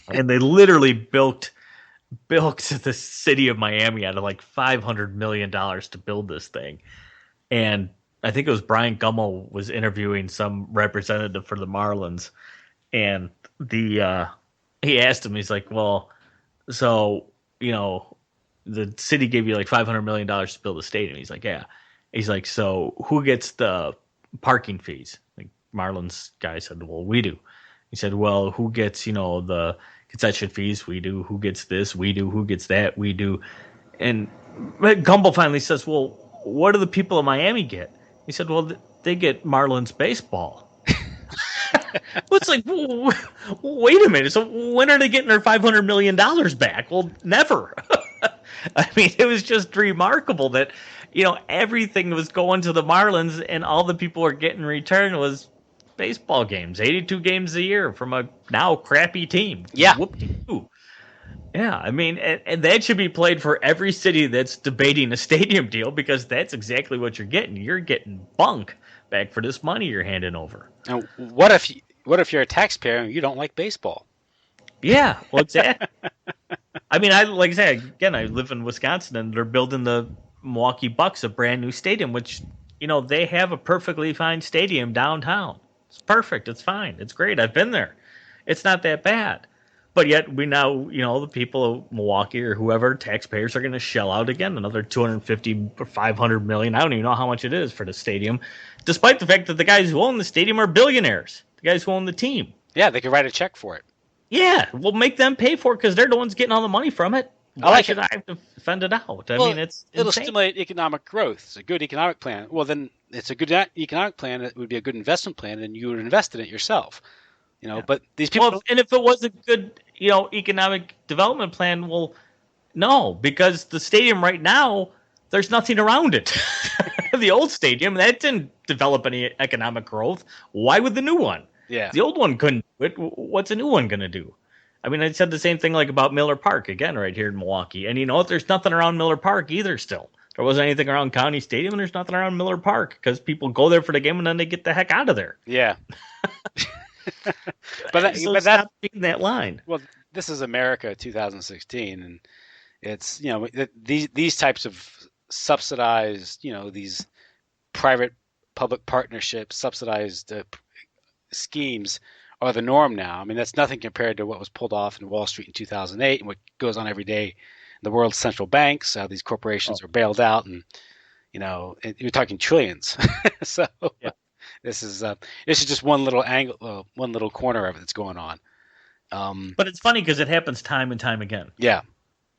and they literally bilked the city of Miami out of like $500 million to build this thing, and I think it was Brian Gummel was interviewing some representative for the Marlins, and he asked him, he's like, well, so, the city gave you like $500 million to build a stadium. He's like, yeah. He's like, so who gets the parking fees? Like Marlins guy said, well, we do. He said, well, who gets, the concession fees, we do. Who gets this, we do. Who gets that, we do. And Gumbel finally says, well, what do the people of Miami get? He said, well, they get Marlins baseball. Well, it's like, wait a minute. So when are they getting their $500 million back? Well, never. I mean, it was just remarkable that, everything was going to the Marlins and all the people were getting in return was baseball games, 82 games a year from a now crappy team. Yeah. Whoop-de-doo. Yeah, I mean, and that should be played for every city that's debating a stadium deal because that's exactly what you're getting. You're getting bunk back for this money you're handing over. And what if you're a taxpayer and you don't like baseball? Yeah, well, exactly. I mean, like I say, again, I live in Wisconsin, and they're building the Milwaukee Bucks a brand new stadium, which, they have a perfectly fine stadium downtown. It's perfect. It's fine. It's great. I've been there. It's not that bad. But yet we now, the people of Milwaukee or whoever, taxpayers are going to shell out again another 250 or 500 million. I don't even know how much it is for the stadium, despite the fact that the guys who own the stadium are billionaires, the guys who own the team. Yeah, they could write a check for it. Yeah, we'll make them pay for it because they're the ones getting all the money from it. Why should I have to fend it out? I mean, it'll insane. Stimulate economic growth. It's a good economic plan. Well, then it's a good economic plan. It would be a good investment plan, and you would invest in it yourself. Yeah. But these people. Well, and if it was a good, economic development plan, well, no, because the stadium right now, there's nothing around it. The old stadium, that didn't develop any economic growth. Why would the new one? Yeah. The old one couldn't do it. What's a new one going to do? I mean, I said the same thing about Miller Park, again, right here in Milwaukee. And there's nothing around Miller Park either still. There wasn't anything around County Stadium, and there's nothing around Miller Park because people go there for the game and then they get the heck out of there. Yeah. but that's being that line. Well, this is America 2016, and it's, these types of subsidized, these private public partnerships, subsidized schemes are the norm now. I mean, that's nothing compared to what was pulled off in Wall Street in 2008 and what goes on every day in the world's central banks. How these corporations are bailed out, and you're talking trillions. So yeah. This is just one little angle, one little corner of it that's going on. But it's funny because it happens time and time again. Yeah.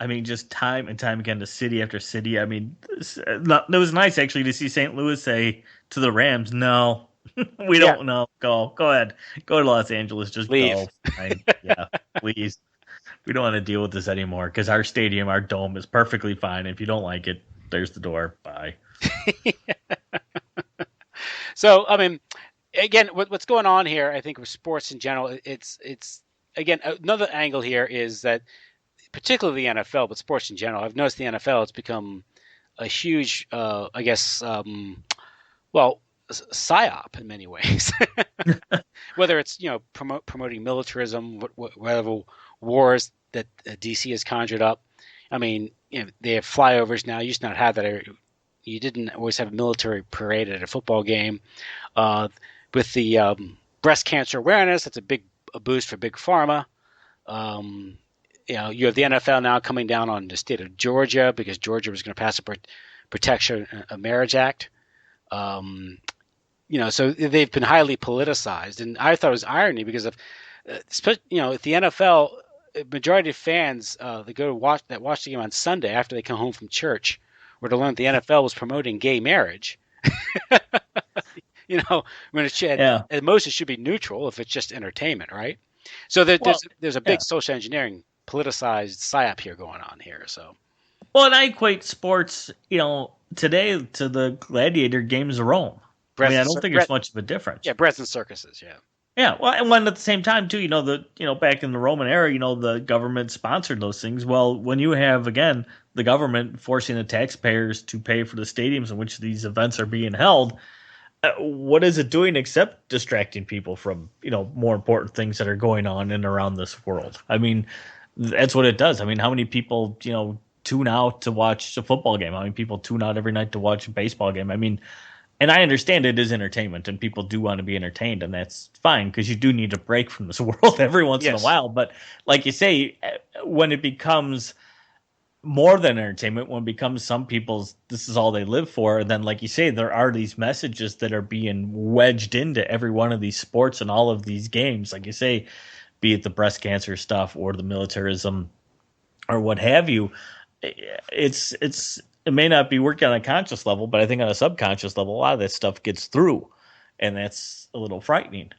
I mean, just time and time again to city after city. I mean, it was nice actually to see St. Louis say to the Rams, "No, we don't know. Go ahead. Go to Los Angeles. Just leave. Go. Yeah, please. We don't want to deal with this anymore because our stadium, our dome is perfectly fine. If you don't like it, there's the door. Bye." So, I mean, again, what's going on here, I think, with sports in general, it's again, another angle here is that, particularly the NFL, but sports in general, I've noticed the NFL, it's become a huge, I guess, psyop in many ways. Whether it's, promoting militarism, whatever wars that DC has conjured up. I mean, they have flyovers now. You used to not have that. You didn't always have a military parade at a football game. With the breast cancer awareness, that's a boost for Big Pharma. You have the NFL now coming down on the state of Georgia because Georgia was going to pass a Protection of Marriage Act. So they've been highly politicized, and I thought it was irony because of, if the NFL, majority of fans that go to watch the game on Sunday after they come home from church were to learn that the NFL was promoting gay marriage. When it's at most it should be neutral if it's just entertainment, right? So there's a big social engineering, politicized psyop here going on here. So, well, and I equate sports, today to the gladiator games of Rome. I don't think there's much of a difference. Yeah, breads and circuses. Yeah. Yeah, well, and when at the same time too, back in the Roman era, the government sponsored those things. Well, when you have again the government forcing the taxpayers to pay for the stadiums in which these events are being held, what is it doing except distracting people from more important things that are going on in and around this world? I mean, that's what it does. I mean, how many people tune out to watch a football game? How many people tune out every night to watch a baseball game? I mean. And I understand it is entertainment, and people do want to be entertained, and that's fine because you do need a break from this world every once in a while. But like you say, when it becomes more than entertainment, when it becomes some people's this is all they live for, and then like you say, there are these messages that are being wedged into every one of these sports and all of these games. Like you say, be it the breast cancer stuff or the militarism or what have you. It may not be working on a conscious level, but I think on a subconscious level, a lot of that stuff gets through, and that's a little frightening.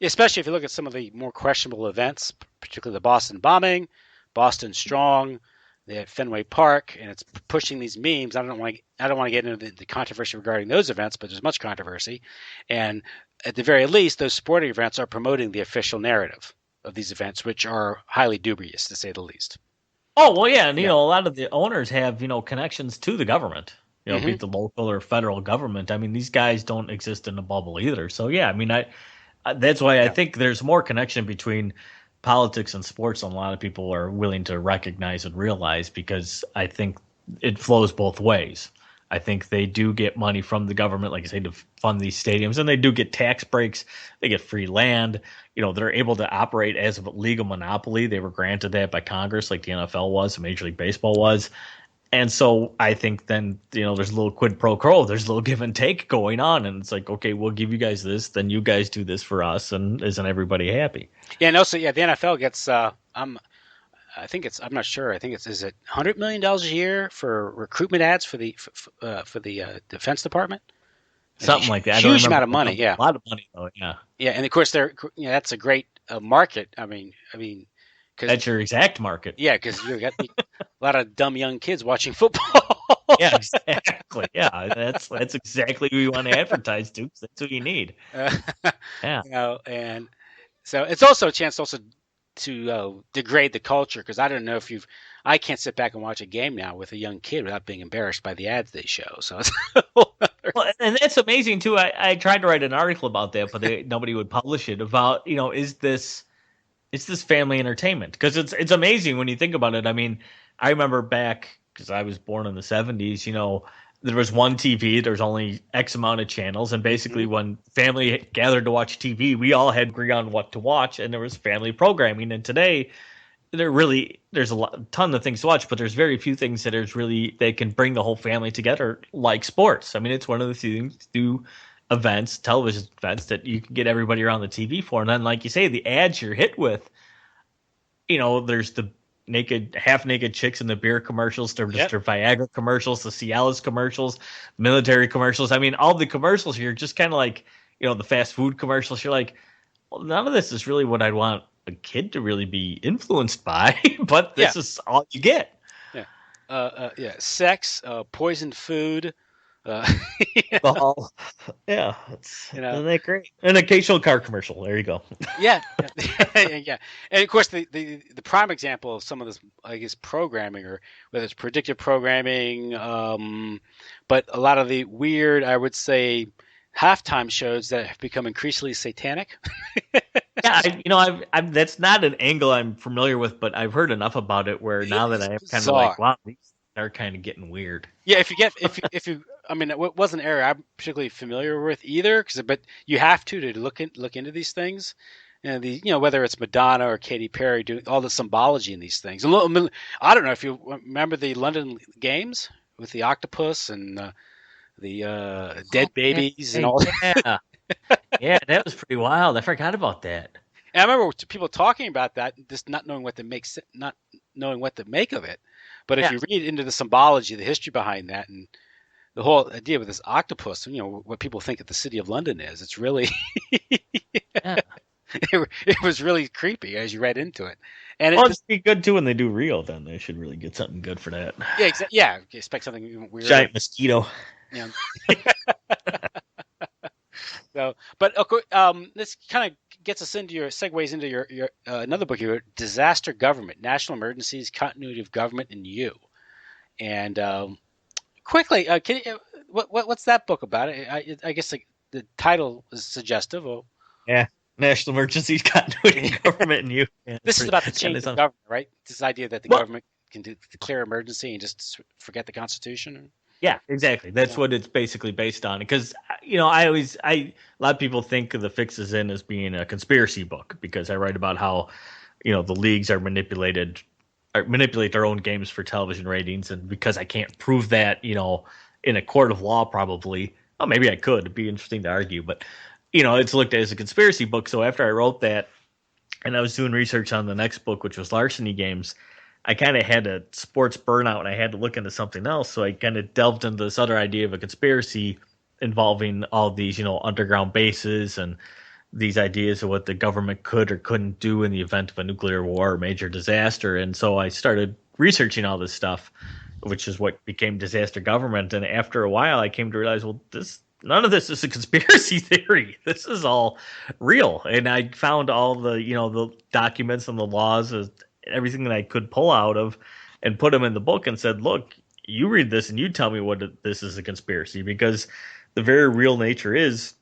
Especially if you look at some of the more questionable events, particularly the Boston bombing, Boston Strong, the Fenway Park, and it's pushing these memes. I don't want to get into the controversy regarding those events, but there's much controversy, and at the very least, those sporting events are promoting the official narrative of these events, which are highly dubious, to say the least. Oh well, yeah, and Yeah. a lot of the owners have connections to the government. Be Mm-hmm. it the local or federal government. I mean, these guys don't exist in a bubble either. So yeah, I mean, that's why I Yeah. think there's more connection between politics and sports than a lot of people are willing to recognize and realize, because I think it flows both ways. I think they do get money from the government, like I say, to fund these stadiums, and they do get tax breaks. They get free land. They're able to operate as a legal monopoly. They were granted that by Congress, like the NFL was, Major League Baseball was. And so I think then, there's a little quid pro quo. There's a little give and take going on. And it's like, okay, we'll give you guys this, then you guys do this for us. And isn't everybody happy? Yeah, and also, yeah, the NFL gets. I'm not sure. I think is it $100 million a year for recruitment ads for the Defense Department? Something like that. I don't Huge remember amount of the money. number. Yeah, A lot of money, though. Yeah. yeah, and of course that's a great market. Because That's your exact market. yeah, because you got a lot of dumb young kids watching football. Yeah, exactly. Yeah, that's exactly who you want to advertise to. 'Cause that's who you need. Uh, Yeah. and so it's also a chance also to degrade the culture, because I don't know if you've. I can't sit back and watch a game now with a young kid without being embarrassed by the ads they show. So it's Well, and that's amazing too. I tried to write an article about that, but nobody would publish it. About is this family entertainment? Because it's amazing when you think about it. I mean, I remember back, because I was born in the 70s. There was one TV. There's only X amount of channels, and basically, when family gathered to watch TV, we all had to agree on what to watch, and there was family programming. And today, there's a ton of things to watch, but there's very few things that is really they can bring the whole family together, like sports. I mean, it's one of the things do events, television events, that you can get everybody around the TV for. And then, like you say, the ads you're hit with, there's the half naked chicks in the beer commercials, their Yep. Viagra commercials, the Cialis commercials, military commercials. I mean, all the commercials here, just kind of like, the fast food commercials. You're like, well, none of this is really what I'd want a kid to really be influenced by, but Yeah. this is all you get. Yeah. Yeah. Sex, poisoned food. Uh, All, yeah, isn't that great? An occasional car commercial. There you go. Yeah, yeah, and of course the prime example of some of this, I guess, programming, or whether it's predictive programming, but a lot of the weird, I would say, halftime shows that have become increasingly satanic. Yeah, I've that's not an angle I'm familiar with, but I've heard enough about it where now that It's I'm kind of bizarre. like, wow, these are kind of getting weird. Yeah, if you, I mean, it wasn't an area I'm particularly familiar with either, but you have to look into these things. And whether it's Madonna or Katy Perry doing all the symbology in these things. And I don't know if you remember the London Games with the octopus and the Oh, dead babies and yeah, all. yeah, yeah, that was pretty wild. I forgot about that. And I remember people talking about that, just not knowing not knowing what to make of it. But if Yeah, you read into the symbology, the history behind that, and the whole idea with this octopus, what people think that the city of London is, it's really yeah. it was really creepy as you read into it. And Well, it'd be good too when they do Rio. Then they should really get something good for that. yeah, yeah, you expect something even weirder. Giant mosquito. You know. So, but this kind of gets us into segues into your another book here, Disaster Government: National Emergencies, Continuity of Government, and You. And quickly, can you, what's that book about? I guess the title is suggestive. Well, Yeah, national emergencies, continuity of government, and you. Yeah, this is about the change of government, right? This idea that the well, government can declare emergency and just forget the Constitution. yeah, exactly. That's what it's basically based on. Because a lot of people think of the Fixes In as being a conspiracy book, because I write about how the leagues are manipulate their own games for television ratings, and because I can't prove that in a court of law, probably. Well, maybe I could. It'd be interesting to argue, but it's looked at as a conspiracy book. So after I wrote that, and I was doing research on the next book, which was Larceny Games. I kind of had a sports burnout and I had to look into something else. So I kind of delved into this other idea of a conspiracy involving all these, underground bases and these ideas of what the government could or couldn't do in the event of a nuclear war or major disaster. And so I started researching all this stuff, which is what became disaster government. And after a while, I came to realize, well, none of this is a conspiracy theory. This is all real. And I found all the documents and the laws, everything that I could pull out of, and put them in the book and said, look, you read this and you tell me what this is a conspiracy, because the very real nature is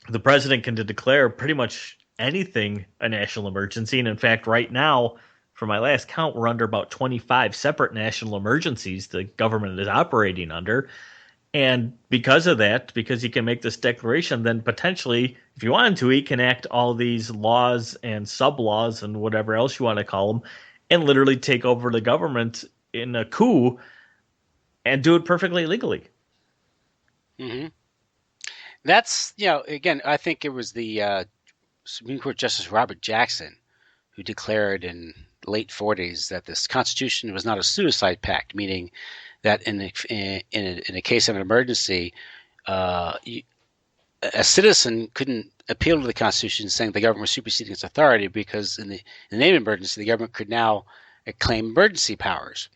the president can declare pretty much anything a national emergency. And in fact, right now, for my last count, we're under about 25 separate national emergencies the government is operating under. And because of that, because he can make this declaration, then potentially, if he wanted to, he can enact all these laws and sub-laws and whatever else you want to call them, and literally take over the government in a coup and do it perfectly legally. Mm-hmm. That's, again, I think it was the Supreme Court Justice Robert Jackson who declared in the late 40s that this Constitution was not a suicide pact, meaning that in a case of an emergency, a citizen couldn't appeal to the Constitution saying the government was superseding its authority, because in the name of emergency, the government could now claim emergency powers.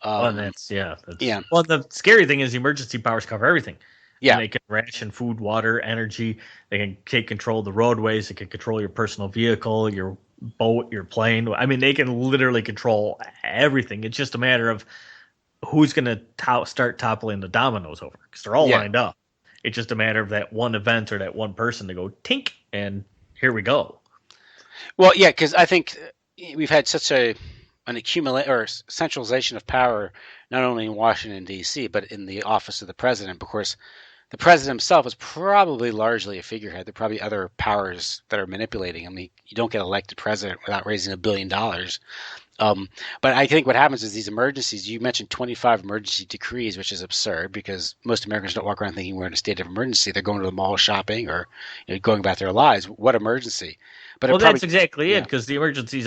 Well, Well, the scary thing is the emergency powers cover everything. Yeah. And they can ration food, water, energy. They can take control of the roadways. They can control your personal vehicle, your boat, your plane. I mean, they can literally control everything. It's just a matter of who's going to start toppling the dominoes over, because they're all lined up. It's just a matter of that one event or that one person to go tink, and here we go. Well, yeah, because I think we've had such an centralization of power, not only in Washington, D.C., but in the office of the president. Of course, the president himself is probably largely a figurehead. There are probably other powers that are manipulating him. You don't get elected president without raising $1 billion. But I think what happens is these emergencies, you mentioned 25 emergency decrees, which is absurd, because most Americans don't walk around thinking we're in a state of emergency. They're going to the mall shopping or going about their lives. What emergency? But that's exactly it, because the emergencies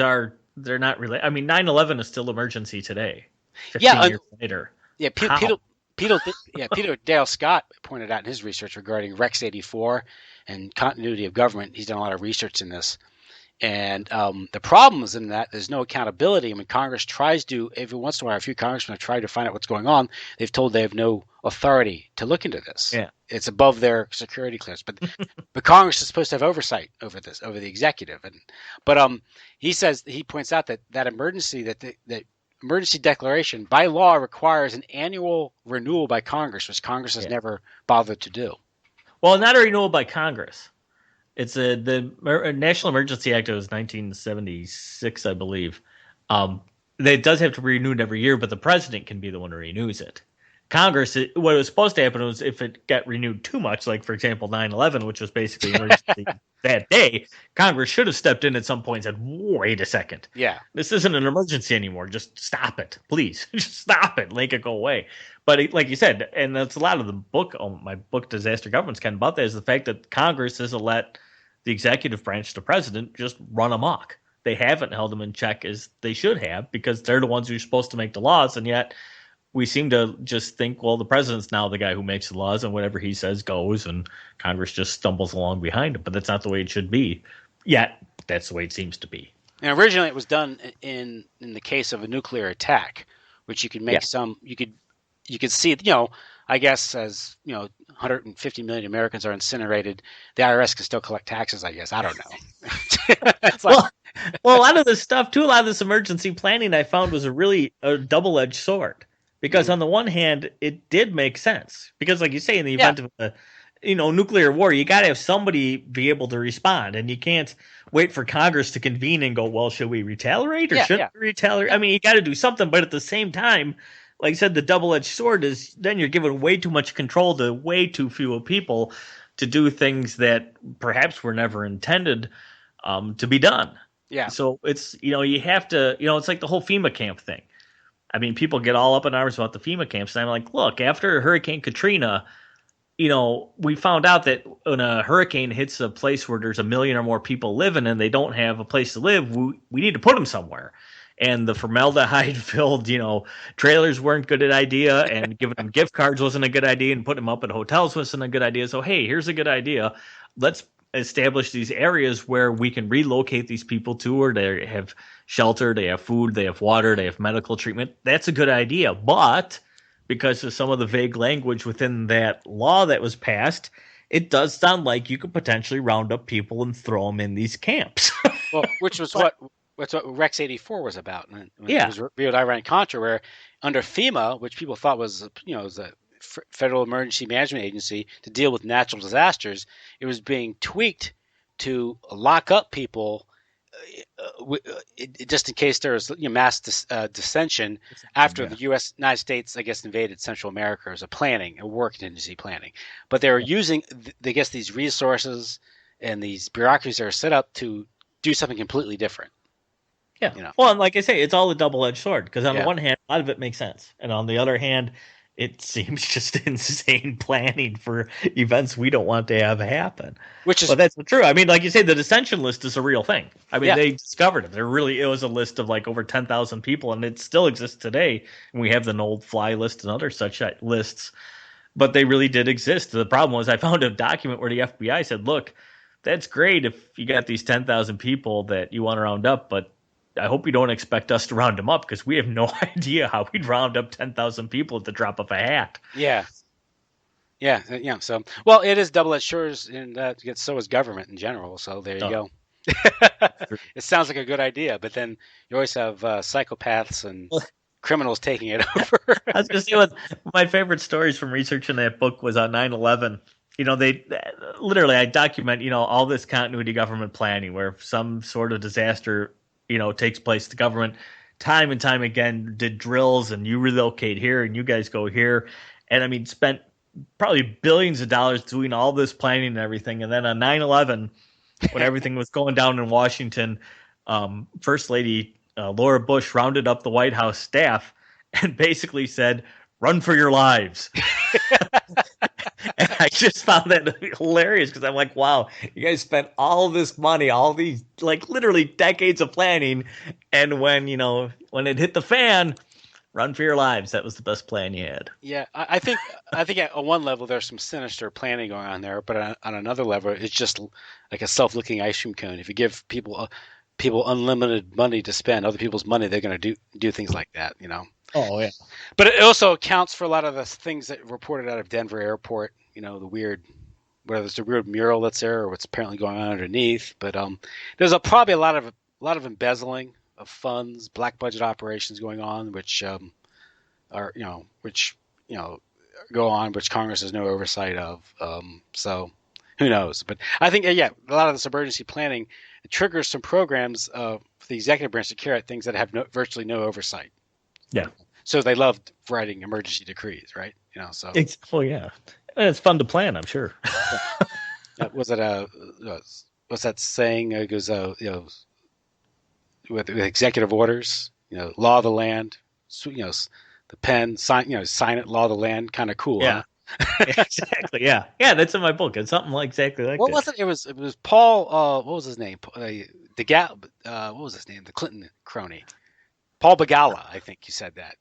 they're not really. I mean, 9/11 is still emergency today. 15 years later. Yeah, Peter Dale Scott pointed out in his research regarding Rex 84 and continuity of government. He's done a lot of research in this. And the problem is in that there's no accountability. I mean, Congress tries to, every once in a while, a few congressmen have tried to find out what's going on. They've told they have no authority to look into this. Yeah. It's above their security clearance. But Congress is supposed to have oversight over this, over the executive. But he points out that emergency, that emergency declaration by law requires an annual renewal by Congress, which Congress has never bothered to do. Well, not a renewal by Congress. It's the National Emergency Act was 1976, I believe. It does have to be renewed every year, but the president can be the one who renews it. Congress, what was supposed to happen was if it got renewed too much, like, for example, 9/11, which was basically emergency that day, Congress should have stepped in at some point and said, wait a second. Yeah. This isn't an emergency anymore. Just stop it, please. Just stop it. Make it go away. But like you said, and that's a lot of the book, my book, Disaster Government's kind of about that, is the fact that Congress doesn't let the executive branch, the president, just run amok. They haven't held them in check as they should have, because they're the ones who are supposed to make the laws, and yet we seem to just think, well, the president's now the guy who makes the laws, and whatever he says goes, and Congress just stumbles along behind him. But that's not the way it should be. Yet, that's the way it seems to be. And originally it was done in the case of a nuclear attack, which you could make you could see, I guess, as 150 million Americans are incinerated, the IRS can still collect taxes, I guess. I don't know. Well, a lot of this stuff too, a lot of this emergency planning I found was a double-edged sword. Because on the one hand, it did make sense. Because like you say, in the event of a nuclear war, you got to have somebody be able to respond. And you can't wait for Congress to convene and go, well, should we retaliate or shouldn't we retaliate? I mean, you got to do something. But at the same time, like I said, the double-edged sword is then you're giving way too much control to way too few people to do things that perhaps were never intended to be done. Yeah. So it's, you have to, it's like the whole FEMA camp thing. I mean, people get all up in arms about the FEMA camps, and I'm like, look, after Hurricane Katrina, we found out that when a hurricane hits a place where there's a million or more people living and they don't have a place to live, we need to put them somewhere. And the formaldehyde filled, trailers weren't a good idea, and giving them gift cards wasn't a good idea, and putting them up at hotels wasn't a good idea. So, hey, here's a good idea. Let's establish these areas where we can relocate these people to, where they have shelter, they have food, they have water, they have medical treatment. That's a good idea. But because of some of the vague language within that law that was passed, it does sound like you could potentially round up people and throw them in these camps. Well, which was what Rex 84 was about. And it Yeah. was revealed Iran Contra, where under FEMA, which people thought was was a Federal Emergency Management Agency to deal with natural disasters, it was being tweaked to lock up people just in case there was mass dissension after the United States, I guess, invaded Central America as a war contingency planning. But they were using, I guess, these resources and these bureaucracies that are set up to do something completely different. Yeah. Well, and like I say, it's all a double-edged sword, because on the Yeah. one hand, a lot of it makes sense, and on the other hand, it seems just insane planning for events we don't want to have happen. Which is, But that's true. I mean, like you say, the dissension list is a real thing. I mean, yeah, they discovered it. It was a list of like over 10,000 people, and it still exists today. And we have the no-fly list and other such lists, but they really did exist. The problem was I found a document where the FBI said, look, that's great if you got these 10,000 people that you want to round up, but I hope you don't expect us to round them up, because we have no idea how we'd round up 10,000 people at the drop of a hat. yeah, yeah. So, well, it is double-edged swords, and so is government in general. So there you go. It sounds like a good idea, but then you always have psychopaths and criminals taking it over. I was going to say, one of my favorite stories from researching that book was on 9/11. They literally, I document, all this continuity government planning where some sort of disaster, takes place. The government, time and time again, did drills, and you relocate here and you guys go here. And I mean, spent probably billions of dollars doing all this planning and everything. And then on 9/11, when everything was going down in Washington, First Lady Laura Bush rounded up the White House staff and basically said, "Run for your lives." And I just found that hilarious, because I'm like, wow, you guys spent all this money, all these like literally decades of planning, and when it hit the fan, run for your lives. That was the best plan you had. Yeah, I think at one level there's some sinister planning going on there, but on another level it's just like a self-looking ice cream cone. If you give people unlimited money to spend, other people's money, they're going to do things like that. Oh yeah. But it also accounts for a lot of the things that reported out of Denver Airport. The weird, whether it's a weird mural that's there or what's apparently going on underneath. But there's probably a lot of embezzling of funds, black budget operations going on, which go on, which Congress has no oversight of. So who knows? But I think a lot of this emergency planning triggers some programs for the executive branch to carry out things that have virtually no oversight. Yeah. So they loved writing emergency decrees, right? So yeah, it's fun to plan, I'm sure. was it what's that saying? It goes, with executive orders, law of the land, the pen, sign it, law of the land, kind of cool. Yeah. Huh? Exactly. Yeah. Yeah, that's in my book. It's something like exactly like What that. was it? It was Paul. What was his name? What was his name? The Clinton crony. Paul Begala, I think you said that.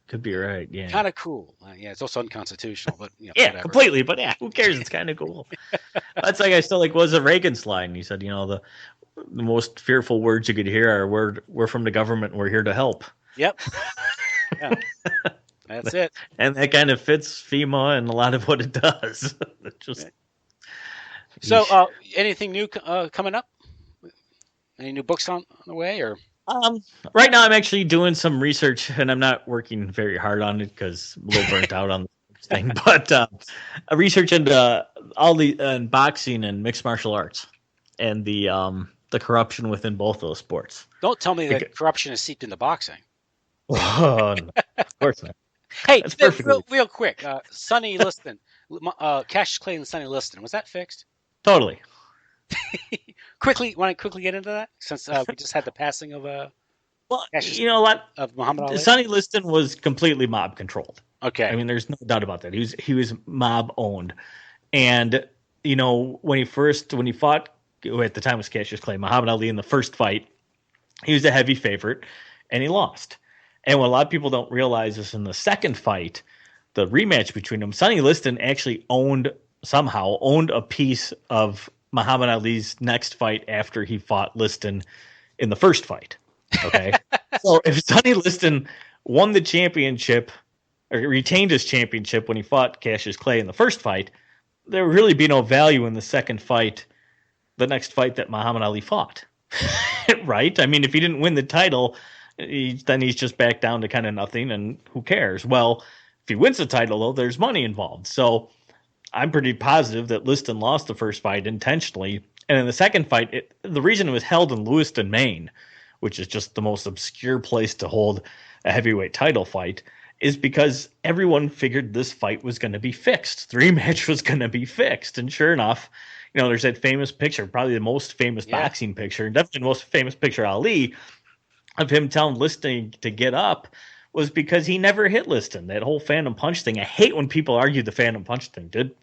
Could be right. Yeah. Kind of cool. Yeah, it's also unconstitutional, but Yeah, whatever. completely. But yeah, who cares? It's kind of cool. That's like I still like was a Reagan's line. He said, the most fearful words you could hear are we're from the government and we're here to help. Yep. Yeah. That's it. And that kind of fits FEMA and a lot of what it does. So, anything new coming up? Any new books on the way, or? Right now I'm actually doing some research, and I'm not working very hard on it because I'm a little burnt out on the thing. But a research into all the boxing and mixed martial arts, and the corruption within both those sports. Don't tell me that corruption is seeped into boxing. Oh, no, of course not. Hey, real quick, Sonny Liston, Cassius Clay and Sonny Liston, was that fixed? Totally. Want to quickly get into that, since we just had the passing of well, Cassius, you know what? of Muhammad Ali. Sonny Liston was completely mob controlled. Okay. I mean, there's no doubt about that. He was mob owned, and when he fought, who at the time was Cassius Clay, Muhammad Ali in the first fight, he was a heavy favorite, and he lost. And what a lot of people don't realize is in the second fight, the rematch between them, Sonny Liston actually somehow owned a piece of Muhammad Ali's next fight after he fought Liston in the first fight. Okay. So if Sonny Liston won the championship or retained his championship when he fought Cassius Clay in the first fight, there would really be no value in the second fight, the next fight that Muhammad Ali fought. Right? I mean, if he didn't win the title, then he's just back down to kind of nothing, and who cares? Well, if he wins the title, though, there's money involved. So I'm pretty positive that Liston lost the first fight intentionally. And in the second fight, the reason it was held in Lewiston, Maine, which is just the most obscure place to hold a heavyweight title fight, is because everyone figured this fight was going to be fixed. The rematch was going to be fixed. And sure enough, there's that famous picture, probably the most famous boxing picture, definitely the most famous picture of Ali, of him telling Liston to get up, was because he never hit Liston. That whole Phantom Punch thing. I hate when people argue the Phantom Punch thing. Did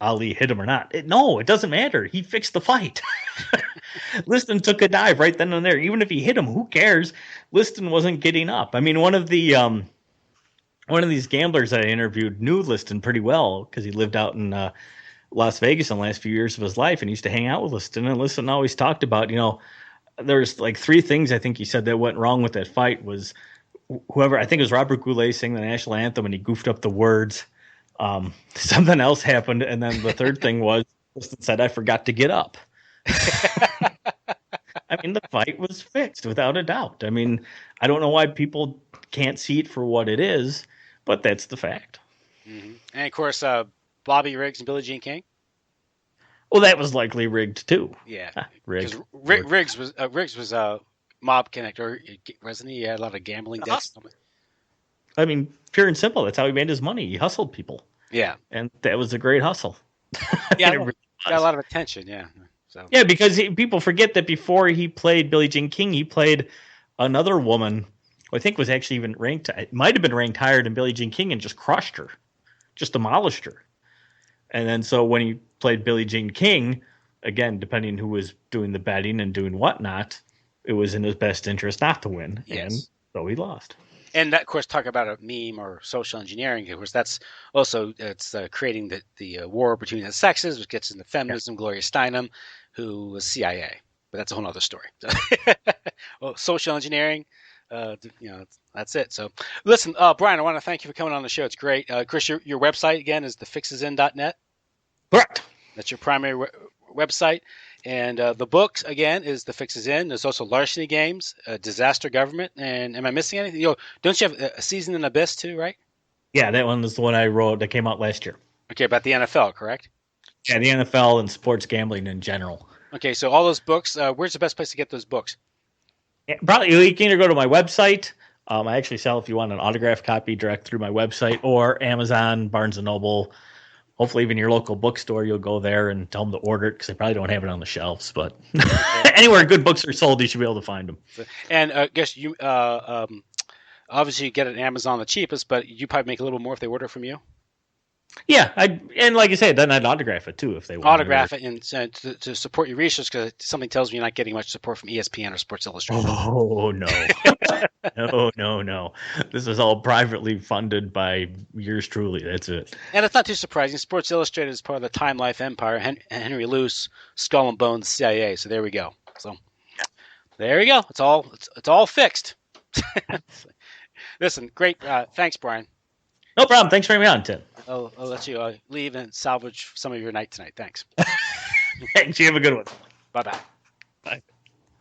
Ali hit him or not? No, it doesn't matter. He fixed the fight. Liston took a dive right then and there. Even if he hit him, who cares? Liston wasn't getting up. I mean, one of these gamblers I interviewed knew Liston pretty well because he lived out in Las Vegas in the last few years of his life and used to hang out with Liston. And Liston always talked about, there's like three things I think he said that went wrong with that fight. Was whoever, I think it was Robert Goulet, sang the national anthem and he goofed up the words. Something else happened, and then the third thing was Liston said, "I forgot to get up." I mean, the fight was fixed without a doubt. I mean, I don't know why people can't see it for what it is, but that's the fact. Mm-hmm. And of course, Bobby Riggs and Billie Jean King. Well, that was likely rigged too. Yeah, rigged. Riggs was a mob connector, wasn't he? He had a lot of gambling debts. I mean, pure and simple. That's how he made his money. He hustled people. Yeah, and that was a great hustle. Yeah, really got a lot of attention. Yeah. So. Yeah, because people forget that before he played Billie Jean King, he played another woman who I think was actually even ranked. It might have been ranked higher than Billie Jean King, and just crushed her, just demolished her. And then so when he played Billie Jean King, again, depending who was doing the betting and doing whatnot, it was in his best interest not to win. Yes. And so he lost. And that, of course, talk about a meme or social engineering. Of course, that's also creating the war between the sexes, which gets into feminism. Yeah. Gloria Steinem, who was CIA, but that's a whole other story. Well, social engineering, that's it. So, listen, Brian, I want to thank you for coming on the show. It's great. Chris, your website again is thefixesin.net. Correct. That's your primary website. And the books, again, is The Fix Is In. There's also Larceny Games, Disaster Government. And am I missing anything? Don't you have a Season in Abyss too, right? Yeah, that one was the one I wrote that came out last year. Okay, about the NFL, correct? Yeah, the NFL and sports gambling in general. Okay, so all those books, where's the best place to get those books? Yeah, probably you can either go to my website. I actually sell, if you want an autographed copy, direct through my website, or Amazon, Barnes & Noble. Hopefully, even your local bookstore, you'll go there and tell them to order it because they probably don't have it on the shelves. But anywhere good books are sold, you should be able to find them. And I guess you obviously you get it at Amazon the cheapest, but you probably make a little more if they order from you. Yeah, and like you said, then I'd autograph it too if they want. Autograph it and to support your research, because something tells me you're not getting much support from ESPN or Sports Illustrated. Oh no, no! This is all privately funded by yours truly. That's it. And it's not too surprising. Sports Illustrated is part of the Time Life empire. Henry Luce, Skull and Bones, CIA. So there we go. So there you go. It's all fixed. Listen, great. Thanks, Brian. No problem. Thanks for having me on, Tim. I'll let you leave and salvage some of your night tonight. Thanks. Thanks. You have a good one. Bye-bye. Bye.